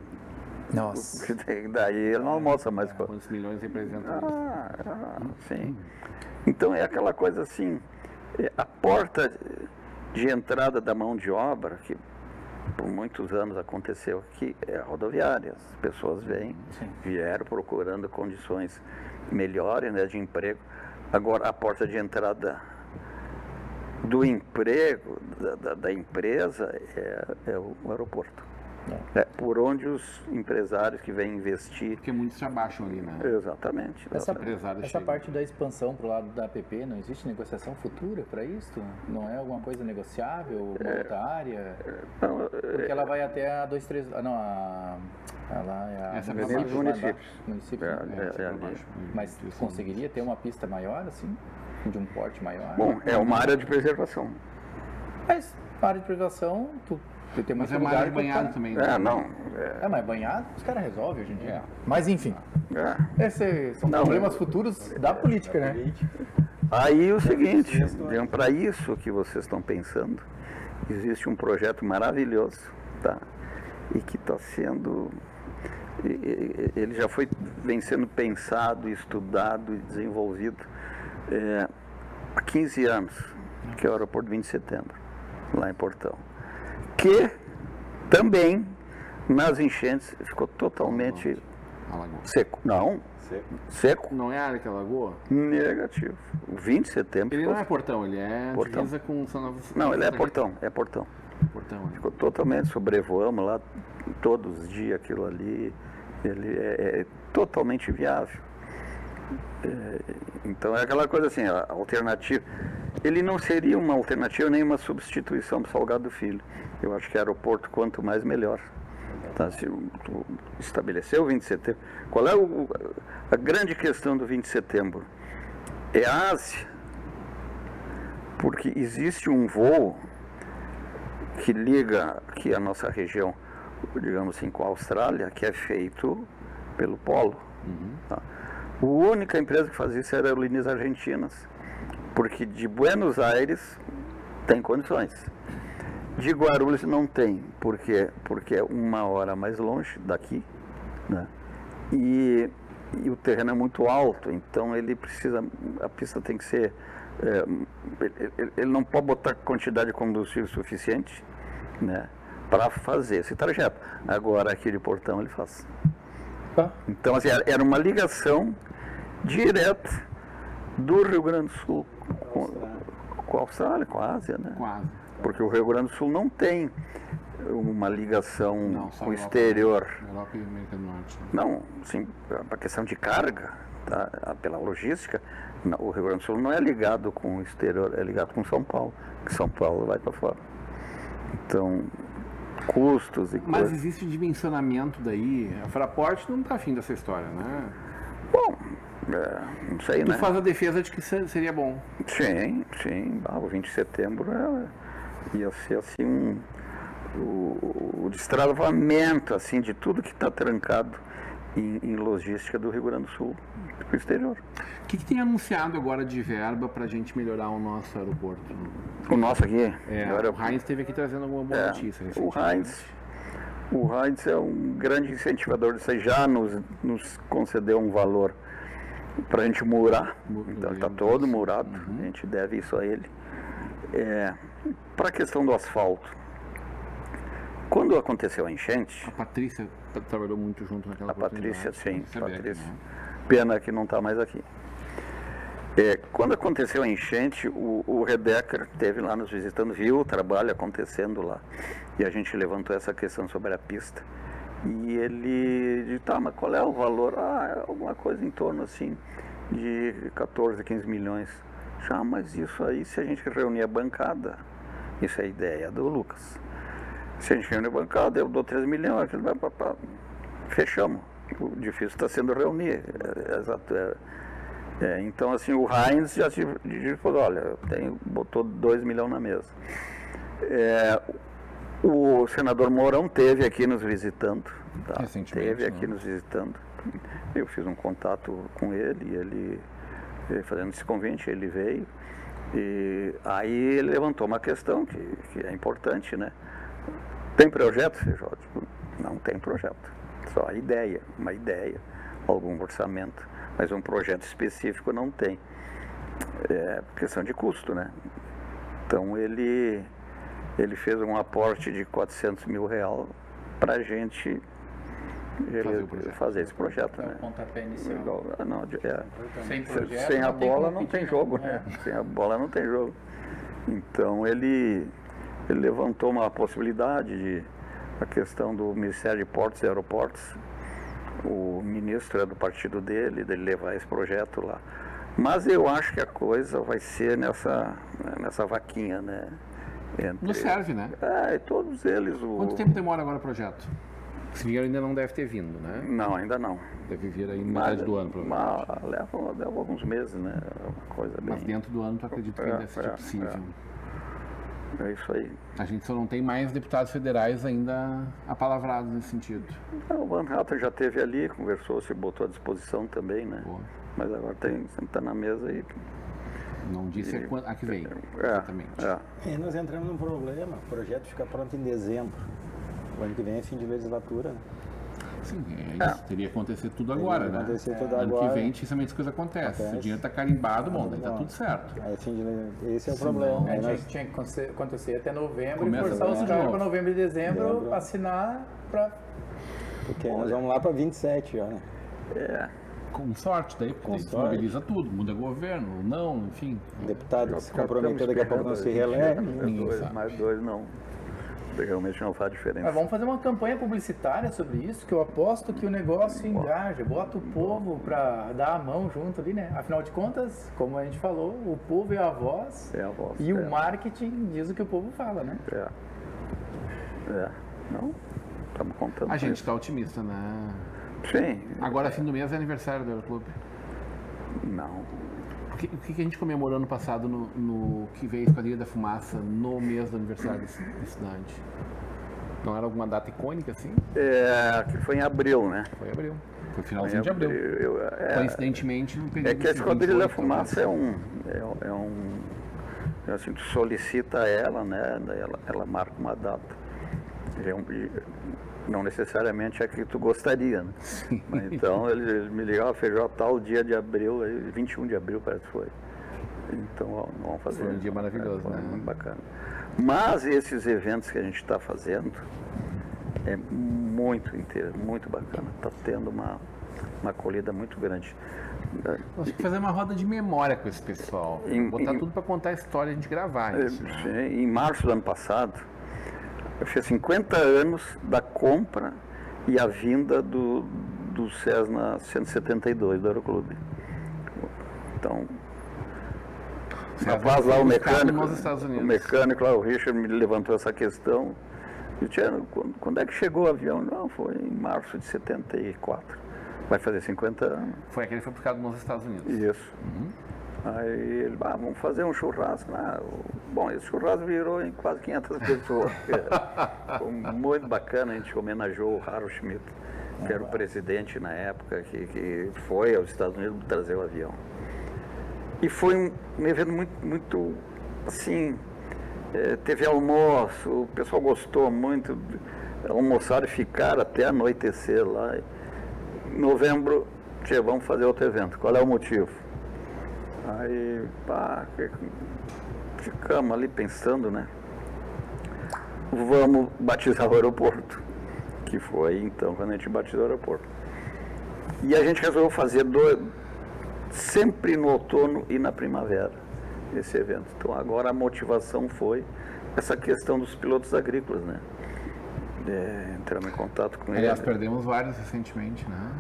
Nossa. Daí ele não almoça mais. Quantos milhões representam isso? Sim. Então é aquela coisa assim, a porta de entrada da mão de obra, que por muitos anos aconteceu aqui, é a rodoviária. As pessoas vieram procurando condições melhores, né, de emprego. Agora, a porta de entrada do emprego, da empresa, é o aeroporto. É por onde os empresários que vêm investir. Porque muitos se abaixam ali, né? Exatamente. Essa Empresário parte da expansão para o lado da APP, não existe negociação futura para isso? Não é alguma coisa negociável, uma outra área? Não, Porque ela vai até a 23... Não, ela é a Essa Avenida dos Municípios. Municípios, né? É ali. Mas conseguiria ter uma pista maior, assim? De um porte maior? Bom, é uma área de preservação. Mas a área de privação, tu tem Mas muito é uma lugar área de que banhado também. né? Não. mas banhado os caras resolvem hoje em dia. Mas enfim, esses são Não, problemas futuros da política, né? Aí o seguinte, para isso que vocês estão pensando, existe um projeto maravilhoso, tá? E que está sendo, ele já vem sendo pensado, estudado e desenvolvido há 15 anos, que é o aeroporto 20 de setembro, lá em Portão. Que também, nas enchentes, ficou totalmente Alagoa. seco. Não, seco. Não é a área que é Lagoa? Negativo. O 20 de setembro Ele ficou... não é Portão, ele é Portão. divisa com São Nova. Não, ele é Portão, é Portão. Portão, né? Ficou totalmente, sobrevoamos lá todos os dias aquilo ali. Ele é totalmente viável. Então é aquela coisa assim, a alternativa. Ele não seria uma alternativa nem uma substituição para o Salgado Filho. Eu acho que aeroporto, quanto mais, melhor. Tá? Se tu estabeleceu o 20 de setembro. Qual é a grande questão do 20 de setembro? É a Ásia. Porque existe um voo que liga aqui a nossa região, digamos assim, com a Austrália, que é feito pelo Polo. Tá? A única empresa que faz isso era a Aerolíneas Argentinas, porque de Buenos Aires tem condições. De Guarulhos não tem, porque é 1 hora mais longe daqui, né? E o terreno é muito alto, então a pista tem que ser, ele não pode botar quantidade de combustível suficiente, né, para fazer esse trajeto. Agora aqui de Portão ele faz. Então assim, era uma ligação direta do Rio Grande do Sul com a Austrália, com a Ásia, né? Quase. Porque o Rio Grande do Sul não tem uma ligação Não, só com o Europa, exterior. Europa e América do Norte. Não, sim, a questão de carga, tá? Pela logística, o Rio Grande do Sul não é ligado com o exterior, é ligado com São Paulo, que São Paulo vai para fora. Então, custos e Mas coisas. existe dimensionamento daí. A Fraport não está afim dessa história, né? Bom, não sei, Tu né? faz a defesa de que seria bom. Sim. O 20 de setembro ia ser assim o destravamento assim, de tudo que está trancado em logística do Rio Grande do Sul para o exterior. O que tem anunciado agora de verba para a gente melhorar o nosso aeroporto? O nosso aqui, O Heinz esteve aqui trazendo alguma boa notícia recentemente. O Heinz é um grande incentivador disso aí, já nos concedeu um valor para a gente murar, então está todo murado, a gente deve isso a ele. Para a questão do asfalto, quando aconteceu a enchente, A Patrícia trabalhou muito junto naquela a Patrícia, oportunidade. sim, Saber, Patrícia, né? pena que não está mais aqui. Quando aconteceu a enchente, o Redecker esteve lá nos visitando, viu o trabalho acontecendo lá. E a gente levantou essa questão sobre a pista. E ele disse, tá, mas qual é o valor? É alguma coisa em torno assim de 14, 15 milhões. Mas isso aí, se a gente reunir a bancada, isso é a ideia do Lucas. Se a gente reunir a bancada, eu dou 3 milhões, fechamos. O difícil está sendo reunir. Exato. Então, assim, o Heinz já falou, olha, botou 2 milhões na mesa. O senador Mourão esteve aqui nos visitando. Tá? Recentemente, Esteve aqui né? nos visitando. Eu fiz um contato com ele e ele fazendo esse convite, ele veio. E aí ele levantou uma questão que é importante, né? Tem projeto, Feijó? Não tem projeto. Só a ideia, uma ideia, algum orçamento. Mas um projeto específico não tem. É questão de custo, né? Então ele fez um aporte de 400 mil reais para a gente fazer esse projeto, né? O pontapé inicial. Sem projeto, sem a não tem bola como não tem pedir, jogo, né? né? Sem a bola não tem jogo. Então ele levantou uma possibilidade de a questão do Ministério de Portos e Aeroportos. O ministro é do partido dele levar esse projeto lá. Mas eu acho que a coisa vai ser nessa vaquinha, né? Não serve, né? Todos eles. Quanto tempo demora agora o projeto? Esse dinheiro ainda não deve ter vindo, né? Não, ainda não. Deve vir aí na metade do ano, provavelmente. Mas leva alguns meses, né? Uma coisa bem... Mas dentro do ano tu acredita que ainda seja possível? É isso aí. A gente só não tem mais deputados federais ainda apalavrados nesse sentido. O Van Hatten já esteve ali, conversou, se botou à disposição também, né? Boa. Mas agora está na mesa e... Não disse a que vem, exatamente. E nós entramos num problema, o projeto fica pronto em dezembro. O ano que vem é fim de legislatura, né? Sim, isso. Teria que acontecer tudo agora, né? Ano que vem, dificilmente as coisas acontecem. Se o dinheiro está carimbado, daí está tudo certo. Esse é o problema. Tinha que acontecer até novembro Começa e forçar os de caras novo. para novembro e dezembro assinar para... Porque nós vamos lá para 27 já, né? Com sorte, daí, porque daí mobiliza tudo, muda governo, ou não, enfim. Deputado que se comprometeu daqui a pouco não se releva. Ninguém sabe. Mais dois não. Realmente não faz diferença. Vamos fazer uma campanha publicitária sobre isso, que eu aposto que o negócio engaja, bota o povo para dar a mão junto ali, né? Afinal de contas, como a gente falou, o povo é a voz, e o marketing diz o que o povo fala, né? Não, estamos contando. A gente está otimista, né? Sim. Agora, fim do mês, é aniversário do Aeroclube. Não. O que a gente comemorou ano passado no que veio a Esquadrilha da Fumaça no mês do aniversário da cidade? Não era alguma data icônica assim? Que foi em abril, né? Foi abril. Foi finalzinho de abril. Coincidentemente, no período Que a Esquadrilha da 28, Fumaça assim, tu solicita ela, né? Daí ela marca uma data. Não necessariamente é que tu gostaria, né? Mas então ele me ligava, feijão tal dia de abril, 21 de abril parece que foi. Então vamos fazer. Foi um dia maravilhoso, né? Muito bacana. Mas esses eventos que a gente está fazendo é muito bacana. Está tendo uma acolhida muito grande. Nós temos que fazer uma roda de memória com esse pessoal. Botar tudo para contar a história e a gente gravar isso. Né? Em março do ano passado, eu fiz 50 anos da compra e a vinda do Cessna 172 do Aeroclube. Então, rapaz lá, o mecânico lá, o Richard, me levantou essa questão. Eu disse, quando é que chegou o avião? Não, foi em março de 74. Vai fazer 50 anos. Foi aquele que foi buscado nos Estados Unidos. Isso. Aí ele, vamos fazer um churrasco. Bom, esse churrasco virou em quase 500 pessoas. Foi muito bacana, a gente homenageou o Harold Schmidt, que era o presidente na época, que foi aos Estados Unidos trazer o avião. E foi um evento muito assim, teve almoço, o pessoal gostou muito, almoçaram e ficaram até anoitecer lá. Em novembro, vamos fazer outro evento, qual é o motivo? Aí, ficamos ali pensando, né? Vamos batizar o aeroporto, que foi então quando a gente batizou o aeroporto. E a gente resolveu fazer sempre no outono e na primavera, esse evento. Então agora a motivação foi essa questão dos pilotos agrícolas, né? Entramos em contato com eles. Aliás, perdemos vários recentemente, né?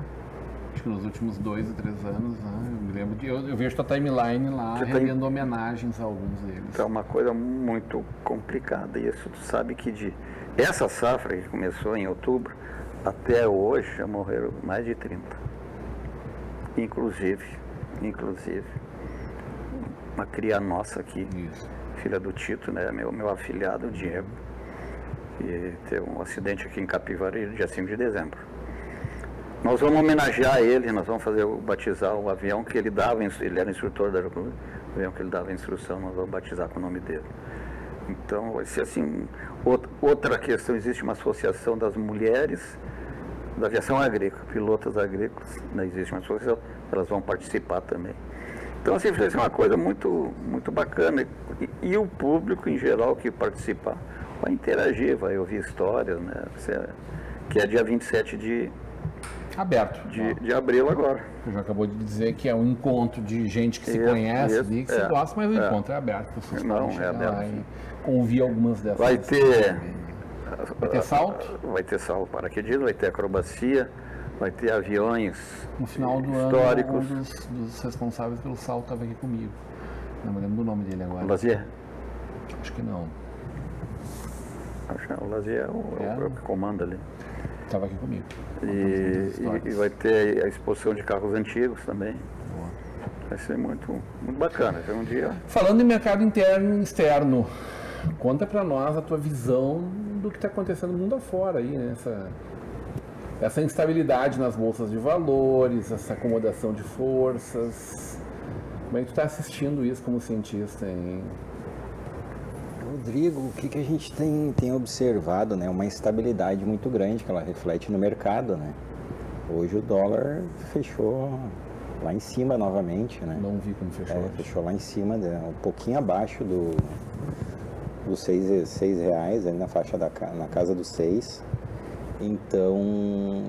Acho que nos últimos 2 ou 3 anos, né? Eu me lembro eu vejo tua timeline lá, rendendo homenagens a alguns deles. É uma coisa muito complicada isso. Tu sabe que essa safra que começou em outubro, até hoje já morreram mais de 30. Inclusive, uma cria nossa aqui, filha do Tito, né? Meu afilhado, o Diego, que teve um acidente aqui em Capivari, dia 5 de dezembro. Nós vamos homenagear ele, nós vamos batizar o avião que ele dava, ele era instrutor da Aeroclube, o avião que ele dava instrução, nós vamos batizar com o nome dele. Então vai ser assim, outra questão, existe uma associação das mulheres da aviação agrícola, pilotas agrícolas, né? Existe uma associação, elas vão participar também. Então assim, vai ser uma coisa muito bacana, e o público em geral que participar vai interagir, vai ouvir histórias, né? Que é dia 27 de abril agora. Você já acabou de dizer que é um encontro de gente que se conhece ali, que se gosta, mas o encontro é aberto. As pessoas podem chegar lá e ouvir algumas dessas. Vai ter Vai ter salto? Vai ter salto paraquedismo, vai ter acrobacia, vai ter aviões No final do históricos. ano, um dos responsáveis pelo salto estava aqui comigo. Não me lembro do nome dele agora. O Lazier? Acho que não. Acho que o Lazier é o que comanda ali. Estava aqui comigo. E vai ter a exposição de carros antigos também. Boa. Vai ser muito bacana. Vai ser um dia. Falando em mercado interno e externo, conta para nós a tua visão do que está acontecendo no mundo afora aí, né? Essa instabilidade nas bolsas de valores, essa acomodação de forças. Como é que tu está assistindo isso como cientista, hein? Rodrigo, o que a gente tem observado, né? Uma instabilidade muito grande que ela reflete no mercado, né? Hoje o dólar fechou lá em cima novamente, né? Não vi como fechou. Fechou lá em cima, um pouquinho abaixo dos R$6, ali na faixa na casa dos 6. Então,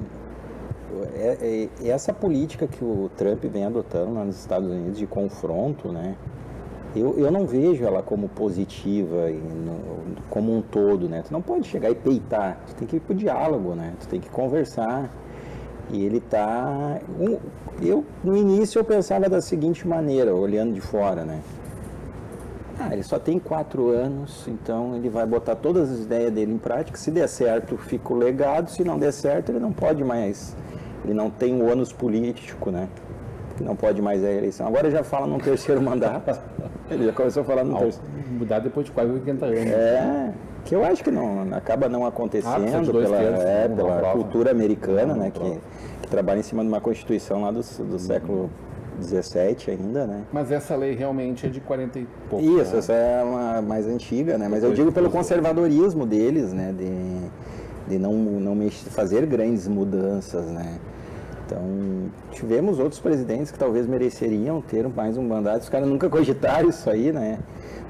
essa política que o Trump vem adotando lá nos Estados Unidos de confronto, né? Eu não vejo ela como positiva, como um todo, né? Tu não pode chegar e peitar, tu tem que ir pro diálogo, né? Tu tem que conversar. E ele tá... no início eu pensava da seguinte maneira, olhando de fora, né? Ele só tem 4 anos, então ele vai botar todas as ideias dele em prática. Se der certo, fica o legado. Se não der certo, ele não pode mais. Ele não tem o ônus político, né? Que não pode mais a eleição. Agora já fala num terceiro mandato. Ele já começou a falar no terceiro. Mudar depois de quase 80 anos. Que eu acho que acaba não acontecendo pela cultura americana, né? Que trabalha em cima de uma constituição lá do século 17 ainda, né? Mas essa lei realmente é de 40 e pouco. Isso, né? essa é uma mais antiga, né? Mas eu digo pelo conservadorismo deles, né? De não fazer grandes mudanças, né? Então, tivemos outros presidentes que talvez mereceriam ter mais um mandato, os caras nunca cogitaram isso aí, né?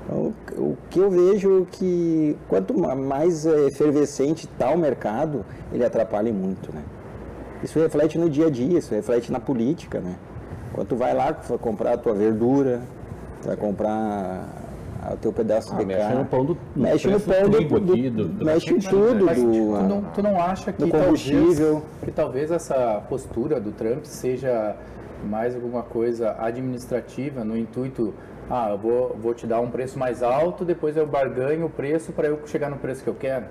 Então, o que eu vejo que quanto mais efervescente está o mercado, ele atrapalha muito, né? Isso reflete no dia a dia, isso reflete na política, né? Quando tu vai lá comprar a tua verdura, tu vai comprar o teu pedaço de carne. Mexe no pão do mexe no pão mexe em tudo. Mas tu não acha que combustível. talvez essa postura do Trump seja mais alguma coisa administrativa, no intuito, eu vou te dar um preço mais alto, depois eu barganho o preço para eu chegar no preço que eu quero?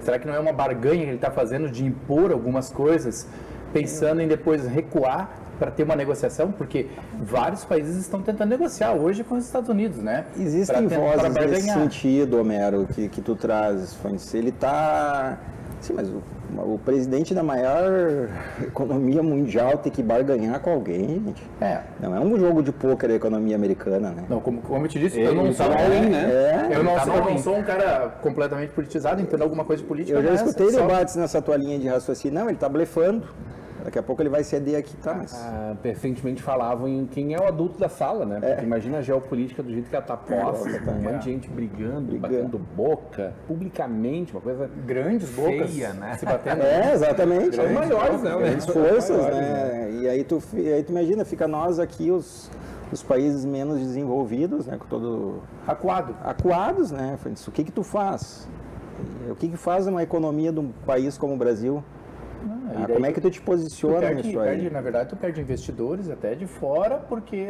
Será que não é uma barganha que ele está fazendo de impor algumas coisas, pensando em depois recuar para ter uma negociação? Porque vários países estão tentando negociar hoje com os Estados Unidos, né? Existem vozes nesse sentido, Homero, que tu trazes. Ele está... Sim, mas o presidente da maior economia mundial tem que barganhar com alguém, gente. Não é um jogo de pôquer a economia americana, né? Não, como eu te disse, eu não sou um cara completamente politizado, entendo alguma coisa de política. Eu já escutei debates nessa tua linha de raciocínio. Não, ele está blefando. Daqui a pouco ele vai ceder aqui, tá? Mas... recentemente falavam em quem é o adulto da sala, né? Porque imagina a geopolítica do jeito que ela tá posta, com um monte de gente brigando, batendo boca, publicamente, uma coisa grandes bocas, feia, né? Se batendo. Exatamente. São maiores, né? Grandes forças, né? E aí tu imagina, fica nós aqui, os países menos desenvolvidos, né? Com todo... Acuados, né? O que tu faz? O que faz uma economia de um país como o Brasil? Como é que tu te posiciona nisso aí? Na verdade, tu perde investidores até de fora, porque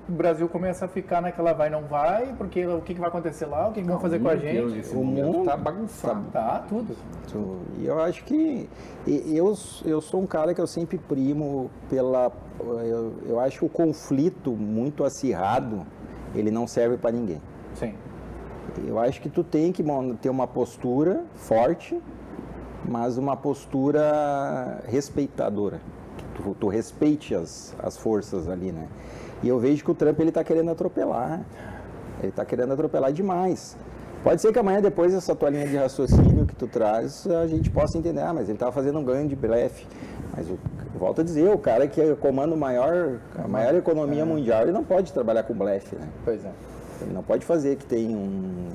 o Brasil começa a ficar naquela vai, não vai, porque o que vai acontecer lá, o que vão fazer com a gente? O mundo tá bagunçado. Tá, tudo. E eu acho que... Eu sou um cara que eu sempre primo pela... Eu acho que o conflito muito acirrado, ele não serve para ninguém. Sim. Eu acho que tu tem que ter uma postura forte, mas uma postura respeitadora, que tu respeite as forças ali, né? E eu vejo que o Trump, ele tá querendo atropelar, demais. Pode ser que amanhã, depois dessa tua linha de raciocínio que tu traz, a gente possa entender, mas ele estava fazendo um ganho de blefe. Mas eu volto a dizer, o cara que comanda a maior economia mundial, ele não pode trabalhar com blefe, né? Pois é. Ele não pode fazer que tem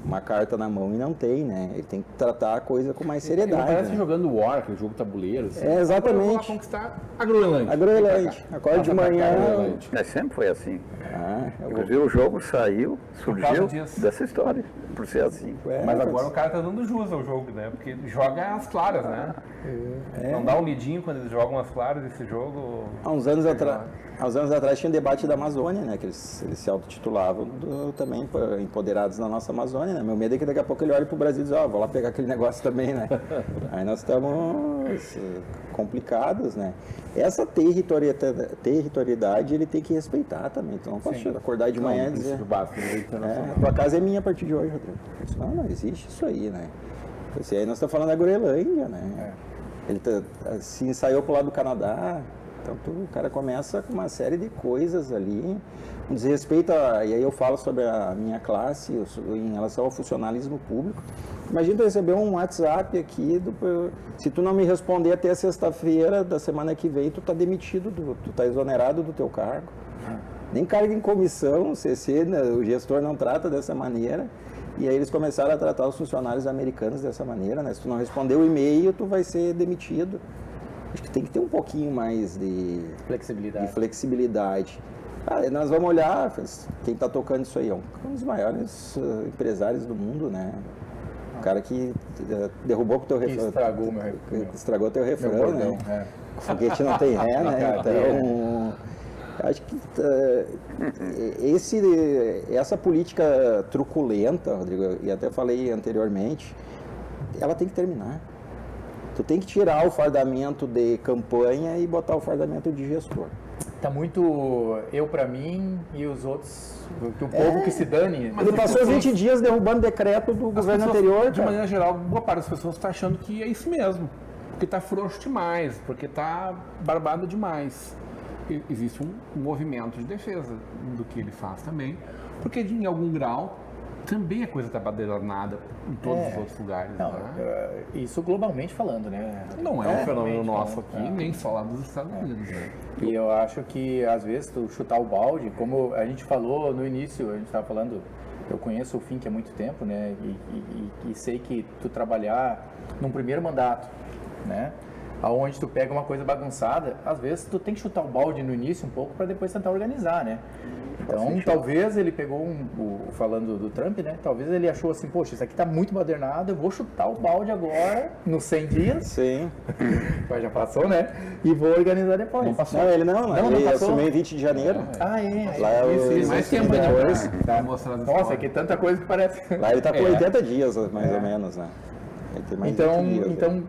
uma carta na mão e não tem, né? Ele tem que tratar a coisa com mais seriedade. Ele parece né? jogando War, aquele jogo tabuleiro. Assim. É, exatamente. Vamos lá conquistar a Groenlândia. A Groenlândia. Acorda de manhã. Mas sempre foi assim. Eu vou- Inclusive o jogo saiu, surgiu disso. dessa história, por ser assim. Mas agora o cara tá dando jus ao jogo, né? Porque joga as claras, né? Não dá um medinho quando eles jogam as claras esse jogo. Há uns anos atrás tinha um debate da Amazônia, né? Que eles se autotitulavam também empoderados na nossa Amazônia, né? Meu medo é que daqui a pouco ele olhe pro Brasil e diz, vou lá pegar aquele negócio também, né? Aí nós estamos complicados, né? Essa territorialidade ele tem que respeitar também. Então não posso acordar de manhã e dizer, a tua casa é minha a partir de hoje, Rodrigo. Não existe isso aí, né? Esse aí nós estamos falando da Groenlândia, né? Ele se ensaiou pro lado do Canadá. Então, o cara começa com uma série de coisas ali, um desrespeito, e aí eu falo sobre a minha classe em relação ao funcionalismo público. Imagina tu receber um WhatsApp aqui, se tu não me responder até sexta-feira da semana que vem, tu tá demitido, tu tá exonerado do teu cargo. Nem carga em comissão, o CC, né, o gestor não trata dessa maneira. E aí eles começaram a tratar os funcionários americanos dessa maneira, né? Se tu não responder o e-mail, tu vai ser demitido. Acho que tem que ter um pouquinho mais de flexibilidade. Nós vamos olhar, quem está tocando isso aí é um dos maiores empresários do mundo, né? O cara que derrubou o teu refrão. Estragou o teu refrão, né? O foguete não tem ré, né? Então, acho que essa política truculenta, Rodrigo, e até falei anteriormente, ela tem que terminar. Tu tem que tirar o fardamento de campanha e botar o fardamento de gestor. Tá muito eu pra mim e os outros, o povo que se dane. Ele passou 20 dias derrubando decreto do governo anterior. De maneira geral, boa parte das pessoas está achando que é isso mesmo. Porque está frouxo demais, porque está barbado demais. Existe um movimento de defesa do que ele faz também, porque em algum grau também a coisa está badernada em todos os outros lugares. Não, né? isso globalmente falando, né? Não é um fenômeno nosso aqui, nem só lá dos Estados Unidos. Né? E eu acho que, às vezes, tu chutar o balde, como a gente falou no início, a gente estava falando, eu conheço o Fink há muito tempo, né? E sei que tu trabalhar num primeiro mandato, né? Aonde tu pega uma coisa bagunçada, às vezes tu tem que chutar o balde no início um pouco para depois tentar organizar, né? Então, talvez ele pegou falando do Trump, né? Talvez ele achou assim, poxa, isso aqui tá muito badernado, eu vou chutar o balde agora, nos 100 dias. Sim. Mas já passou, né? E vou organizar depois. Não passou. Não, ele ele assumiu em 20 de janeiro. Lá isso, mais tempo depois. Nossa, que tanta coisa que parece. Lá ele tá com 80 dias, mais ou menos, né? Ele tem mais 20 dias, então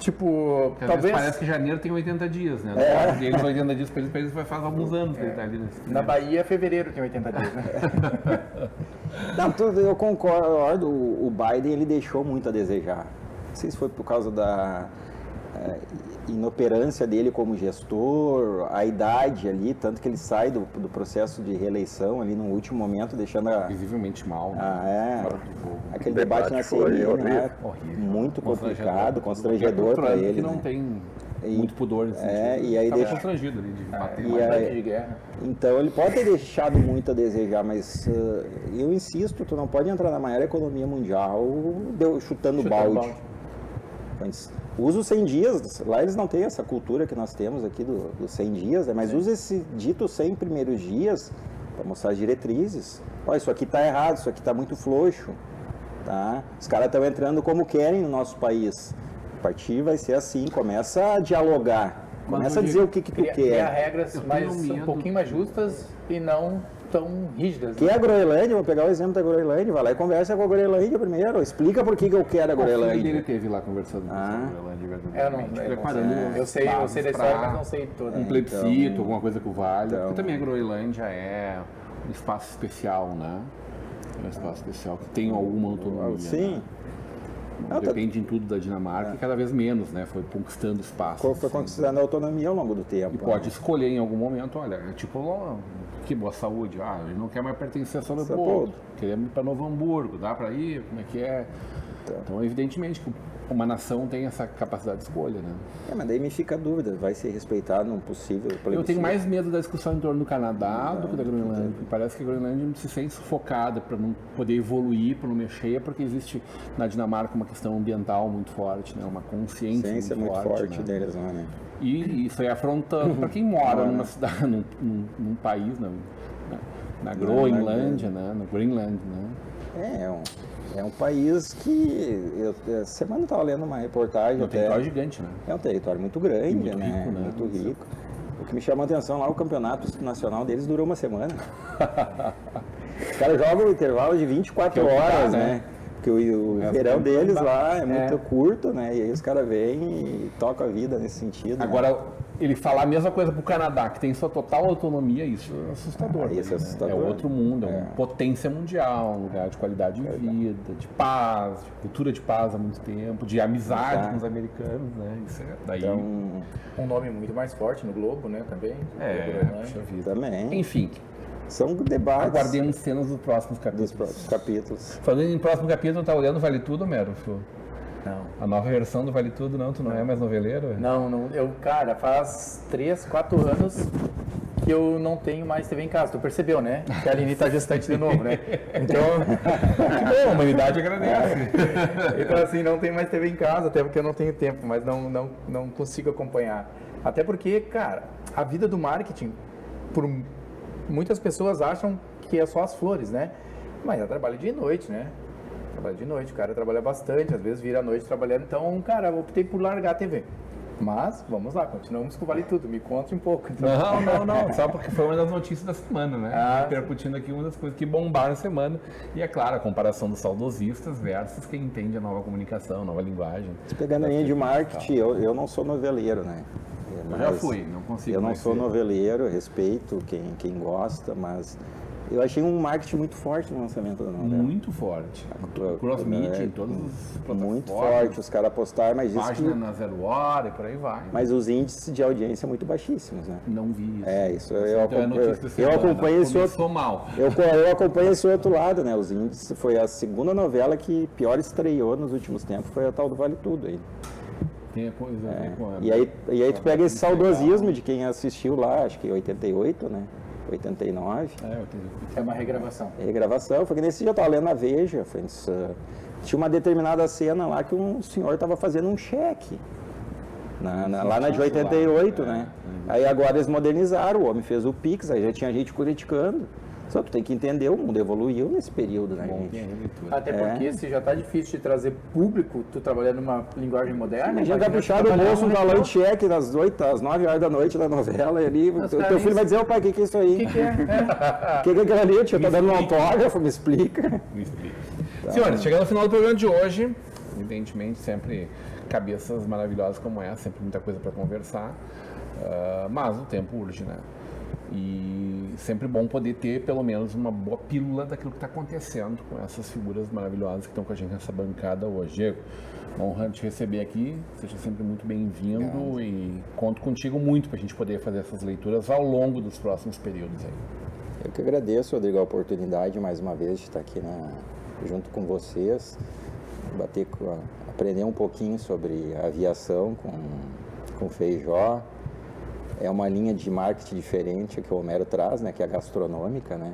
tipo, porque talvez... parece que janeiro tem 80 dias, né? Eles 80 dias para eles vai fazer alguns anos que ele tá ali. Na Bahia, fevereiro tem 80 dias, né? Não, eu concordo, o Biden ele deixou muito a desejar. Não sei se foi por causa da inoperância dele como gestor, a idade ali, tanto que ele sai do processo de reeleição ali no último momento, deixando visivelmente mal. Né? Aquele debate na CNN, né? Muito complicado, constrangedor para ele. Que não tem muito pudor nesse sentido. E aí deixa constrangido ali de bater de guerra. Então ele pode ter deixado muito a desejar, mas eu insisto, tu não pode entrar na maior economia mundial chutando balde. Usa os 100 dias, lá eles não têm essa cultura que nós temos aqui dos 100 dias, né? Mas usa esse dito 100 primeiros dias para mostrar as diretrizes. Olha, isso aqui está errado, isso aqui está muito frouxo. Tá? Os caras estão entrando como querem no nosso país. A partir vai ser assim, começa a dialogar, começa a dizer o que tu quer. Criar regras um pouquinho mais justas e não tão rígidas. Que é a Groenlândia, vou pegar o exemplo da Groenlândia, vai lá e conversa com a Groenlândia primeiro, explica por que eu quero a Groenlândia. Ele teve lá conversando com a Groenlândia, preparando eu sei da história, mas não sei toda. Um plebiscito, alguma coisa que o vale. Porque também a Groenlândia é um espaço especial, né? É um espaço especial que tem alguma autonomia. Sim. Né? Depende em tudo da Dinamarca e cada vez menos, né? Foi conquistando espaço. Foi conquistando a autonomia ao longo do tempo. E pode escolher em algum momento, olha, tipo Que boa saúde. Ele não quer mais pertencer a São Leopoldo. Leopoldo. Queremos ir para Novo Hamburgo. Dá para ir? Como é que é? Então, evidentemente que uma nação tem essa capacidade de escolha, né? Mas daí me fica a dúvida, vai ser respeitado num possível plebiscito? Eu tenho mais medo da discussão em torno do Canadá do que da Groenlândia. Parece que a Groenlândia se sente sufocada para não poder evoluir, para não mexer, porque existe na Dinamarca uma questão ambiental muito forte, né? Uma consciência muito forte, né? Deles lá, né? E isso aí afrontando para quem mora numa cidade, num país, na Groenlândia, né? No Greenland, né? É um país que... Essa semana eu estava lendo uma reportagem... É um território gigante, né? É um território muito grande, muito né? Rico, né? Muito rico. O que me chamou a atenção lá, o campeonato nacional deles durou uma semana. Os caras jogam um intervalo de 24 horas, né? Porque o verão deles lá é muito curto, né? E aí os caras vêm e tocam a vida nesse sentido. Agora, ele falar a mesma coisa pro Canadá, que tem sua total autonomia, isso é assustador. Isso é assustador. É outro mundo, é uma potência mundial, um lugar de qualidade de vida, de paz, de cultura de paz há muito tempo, de amizade com os americanos, né? Isso é daí... Então, Um nome muito mais forte no globo, né, também. puxa vida. também. Enfim, São debates aguardemos cenas dos próximos dos capítulos. próximos capítulos. Falando em próximo capítulo, tá olhando Vale Tudo, Mero? Não. A nova versão do Vale Tudo, não? Tu não é mais noveleiro? Não, cara, faz 3, 4 anos que eu não tenho mais TV em casa. Tu percebeu, né? Que a Aline tá gestante de novo, né? Então... Que bom, a humanidade agradece. Então, assim, não tenho mais TV em casa, até porque eu não tenho tempo, mas não consigo acompanhar. Até porque, cara, a vida do marketing, muitas pessoas acham que é só as flores, né? Mas eu trabalho dia e noite, né? Trabalho de noite, o cara trabalha bastante, às vezes vira a noite trabalhando, então, cara, eu optei por largar a TV. Mas, vamos lá, continuamos com o Vale Tudo, me conte um pouco. Então. Não, só porque foi uma das notícias da semana, né? Repercutindo aqui uma das coisas que bombaram a semana. E é claro, a comparação dos saudosistas versus quem entende a nova comunicação, a nova linguagem. Pegando a linha de marketing, eu não sou noveleiro, né? Eu já fui, não consigo. Eu não sou noveleiro, respeito quem gosta, mas eu achei um marketing muito forte no lançamento da novela. Muito forte. Cross-media em todos os plataformas. Muito forte, os caras postaram, mas isso Página na Zero Hora e por aí vai. Mas os índices de audiência são muito baixíssimos, né? Não vi isso. Isso eu acompanho esse outro. Mal. Eu acompanho esse outro lado, né? Os índices foi a segunda novela que pior estreou nos últimos tempos, foi a tal do Vale Tudo aí. Tem a coisa a ver com E aí tu pega esse saudosismo de quem assistiu lá, acho que em 88, né? 89. É uma regravação. Regravação, foi que nesse dia eu tava lendo a Veja, tinha uma determinada cena lá que um senhor estava fazendo um cheque. Lá na de 88, né? Aí agora eles modernizaram, o homem fez o Pix, aí já tinha gente criticando. Só tu tem que entender, o mundo evoluiu nesse período, né, gente? Até porque se já tá difícil de trazer público, tu trabalhando numa linguagem moderna... A gente vai puxar do bolso um valor de cheque às 9 horas da noite da novela e ali, o teu filho vai dizer, ô pai, o que é isso aí? O que é? O que é aquilo ali? Eu tá dando um autógrafo, me explica. Senhores, chegando ao final do programa de hoje, evidentemente sempre cabeças maravilhosas como essa, sempre muita coisa para conversar, mas o tempo urge, né? E sempre bom poder ter pelo menos uma boa pílula daquilo que está acontecendo com essas figuras maravilhosas que estão com a gente nessa bancada hoje. Diego, uma honra te receber aqui, seja sempre muito bem-vindo e conto contigo muito para a gente poder fazer essas leituras ao longo dos próximos períodos aí. Eu que agradeço, Rodrigo, a oportunidade mais uma vez de estar aqui junto com vocês, aprender um pouquinho sobre a aviação com o Feijó. É uma linha de marketing diferente que o Homero traz, né, que é a gastronômica, né?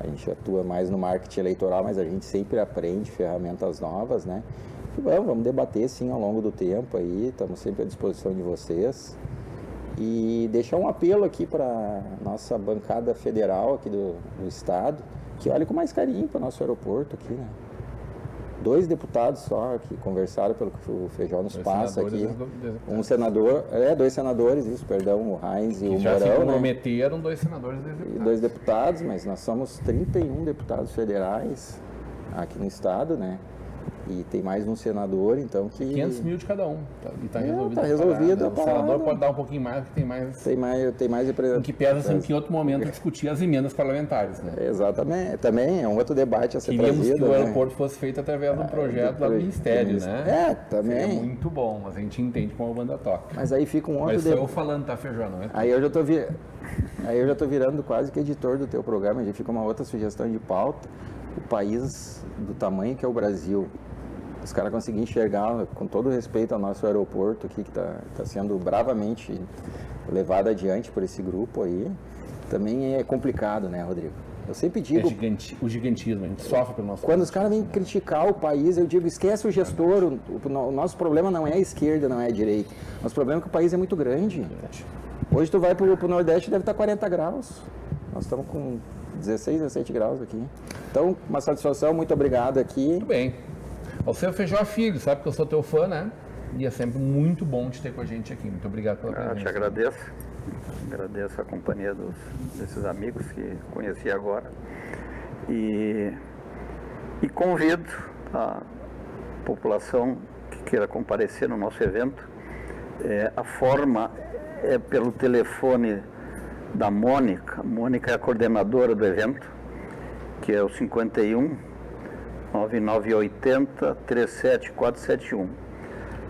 A gente atua mais no marketing eleitoral, mas a gente sempre aprende ferramentas novas, né? E vamos debater sim ao longo do tempo aí, estamos sempre à disposição de vocês. E deixar um apelo aqui para nossa bancada federal aqui do estado, que olhe com mais carinho para o nosso aeroporto aqui, né? 2 deputados só que conversaram pelo que o Feijó nos passa aqui. Um senador, 2 senadores, isso, perdão, o Heinz e o Mourão, já se comprometeram, né? 2 senadores e 2 deputados, mas nós somos 31 deputados federais aqui no estado, né? E tem mais um senador, então, que... 500 mil de cada um. E está resolvido. Tá resolvido a O senador parada. pode dar um pouquinho mais, porque tem mais representação. O que pesa assim, que em outro momento discutir as emendas parlamentares, né? Exatamente. Também é um outro debate a ser Queríamos trazido. que o né? aeroporto fosse feito através de um projeto lá do Ministério, né? Também. Seria muito bom, mas a gente entende como a banda toca. Mas aí fica um outro Mas sou debate. eu falando, tá, Feijão, não é? Aí eu já tô virando quase que editor do teu programa, já fica uma outra sugestão de pauta. O país do tamanho que é o Brasil. Os caras conseguirem enxergar, com todo respeito ao nosso aeroporto aqui, que está sendo bravamente levado adiante por esse grupo aí, também é complicado, né, Rodrigo? Eu sempre digo... O gigantismo, a gente sofre pelo nosso... Quando os caras vêm criticar o país, eu digo, esquece o gestor, o nosso problema não é a esquerda, não é a direita. Nosso problema é que o país é muito grande. Hoje tu vai pro Nordeste, deve estar 40 graus. Nós estamos com 16, 17 graus aqui. Então, uma satisfação, muito obrigado aqui. Muito bem. Você, Feijó Filho, sabe que eu sou teu fã, né? E é sempre muito bom te ter com a gente aqui. Muito obrigado pela presença. Eu te agradeço. Agradeço a companhia desses amigos que conheci agora. E convido a população que queira comparecer no nosso evento. A forma é pelo telefone da Mônica. A Mônica é a coordenadora do evento, que é o 51 9980 37471.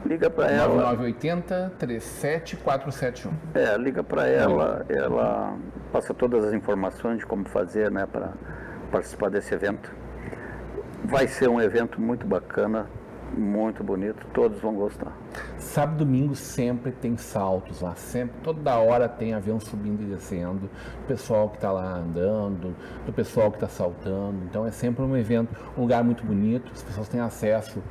Liga para ela. 9980 37471. Liga para ela, ela passa todas as informações de como fazer, né, para participar desse evento. Vai ser um evento muito bacana, muito bonito, todos vão gostar. Sábado e domingo sempre tem saltos lá, sempre, toda hora tem avião subindo e descendo, do pessoal que está lá andando, do pessoal que está saltando, então é sempre um evento, um lugar muito bonito, as pessoas têm acesso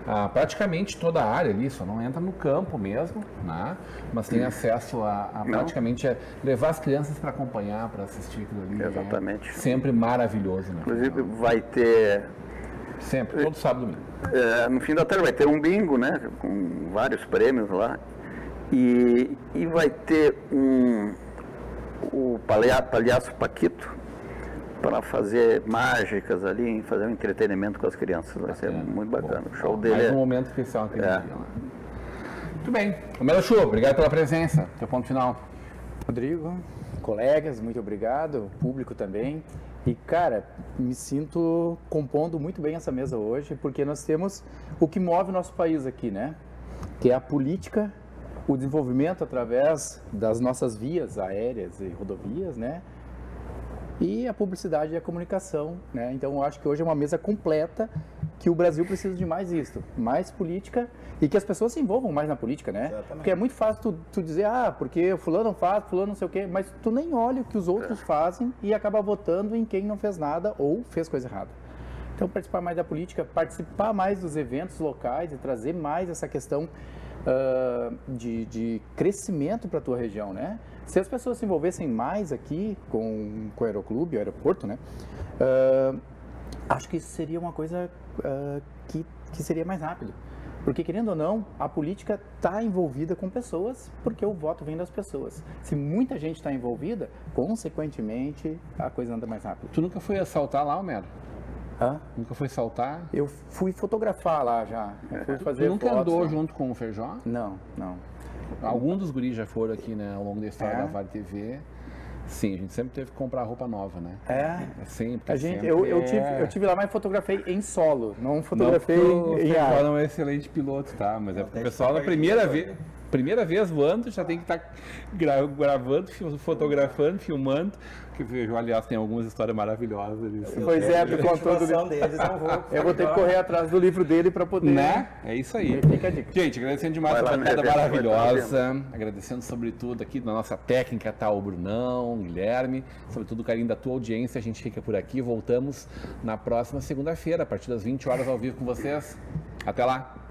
a praticamente toda a área ali, só não entra no campo mesmo, né? Mas tem acesso a praticamente levar as crianças para acompanhar, para assistir aquilo ali. Exatamente. É sempre maravilhoso, né? Inclusive vai ter... Sempre, todo sábado e domingo. No fim da tarde vai ter um bingo, né, com vários prêmios lá, e vai ter o palhaço Paquito para fazer mágicas ali, fazer um entretenimento com as crianças. Vai ser muito bacana. O show dele mais um momento especial aquele dia lá. Muito bem. Romero Chu, obrigado pela presença. Teu ponto final. Rodrigo, colegas, muito obrigado, público também. E, cara, me sinto compondo muito bem essa mesa hoje, porque nós temos o que move o nosso país aqui, né? Que é a política, o desenvolvimento através das nossas vias aéreas e rodovias, né? E a publicidade e a comunicação, né? Então, eu acho que hoje é uma mesa completa, que o Brasil precisa de mais isso, mais política e que as pessoas se envolvam mais na política, né? Exatamente. Porque é muito fácil tu dizer, porque fulano faz, fulano não sei o quê, mas tu nem olha o que os outros fazem e acaba votando em quem não fez nada ou fez coisa errada. Então, participar mais da política, participar mais dos eventos locais e trazer mais essa questão de crescimento para a tua região, né? Se as pessoas se envolvessem mais aqui com o Aeroclube, o aeroporto, né? Acho que isso seria uma coisa que seria mais rápido. Porque, querendo ou não, a política está envolvida com pessoas, porque o voto vem das pessoas. Se muita gente está envolvida, consequentemente, a coisa anda mais rápido. Tu nunca foi assaltar lá, Homero? Nunca foi saltar? Eu fui fotografar lá já. Fui fazer Tu nunca fotos, andou né? junto com o Feijó? Não. Alguns dos guris já foram aqui, né, ao longo da história da Vale TV. Sim, a gente sempre teve que comprar roupa nova, né? Sempre. A gente, sempre eu tive lá, mas fotografei em solo, não fotografei o em Feijó ar. não é excelente piloto, tá? Mas é porque o pessoal na primeira vez voando já tem que estar gravando, fotografando, filmando. Que o Feijó, aliás, tem algumas histórias maravilhosas. Pois é, tu contou do deles, não vou. Eu vou ter que correr atrás do livro dele para poder... Né? É isso aí. Fica a dica. Gente, agradecendo demais a bancada maravilhosa. Agradecendo sobretudo aqui na nossa técnica, tá, o Brunão, o Guilherme. Sobretudo o carinho da tua audiência. A gente fica por aqui. Voltamos na próxima segunda-feira, a partir das 20 horas ao vivo com vocês. Até lá!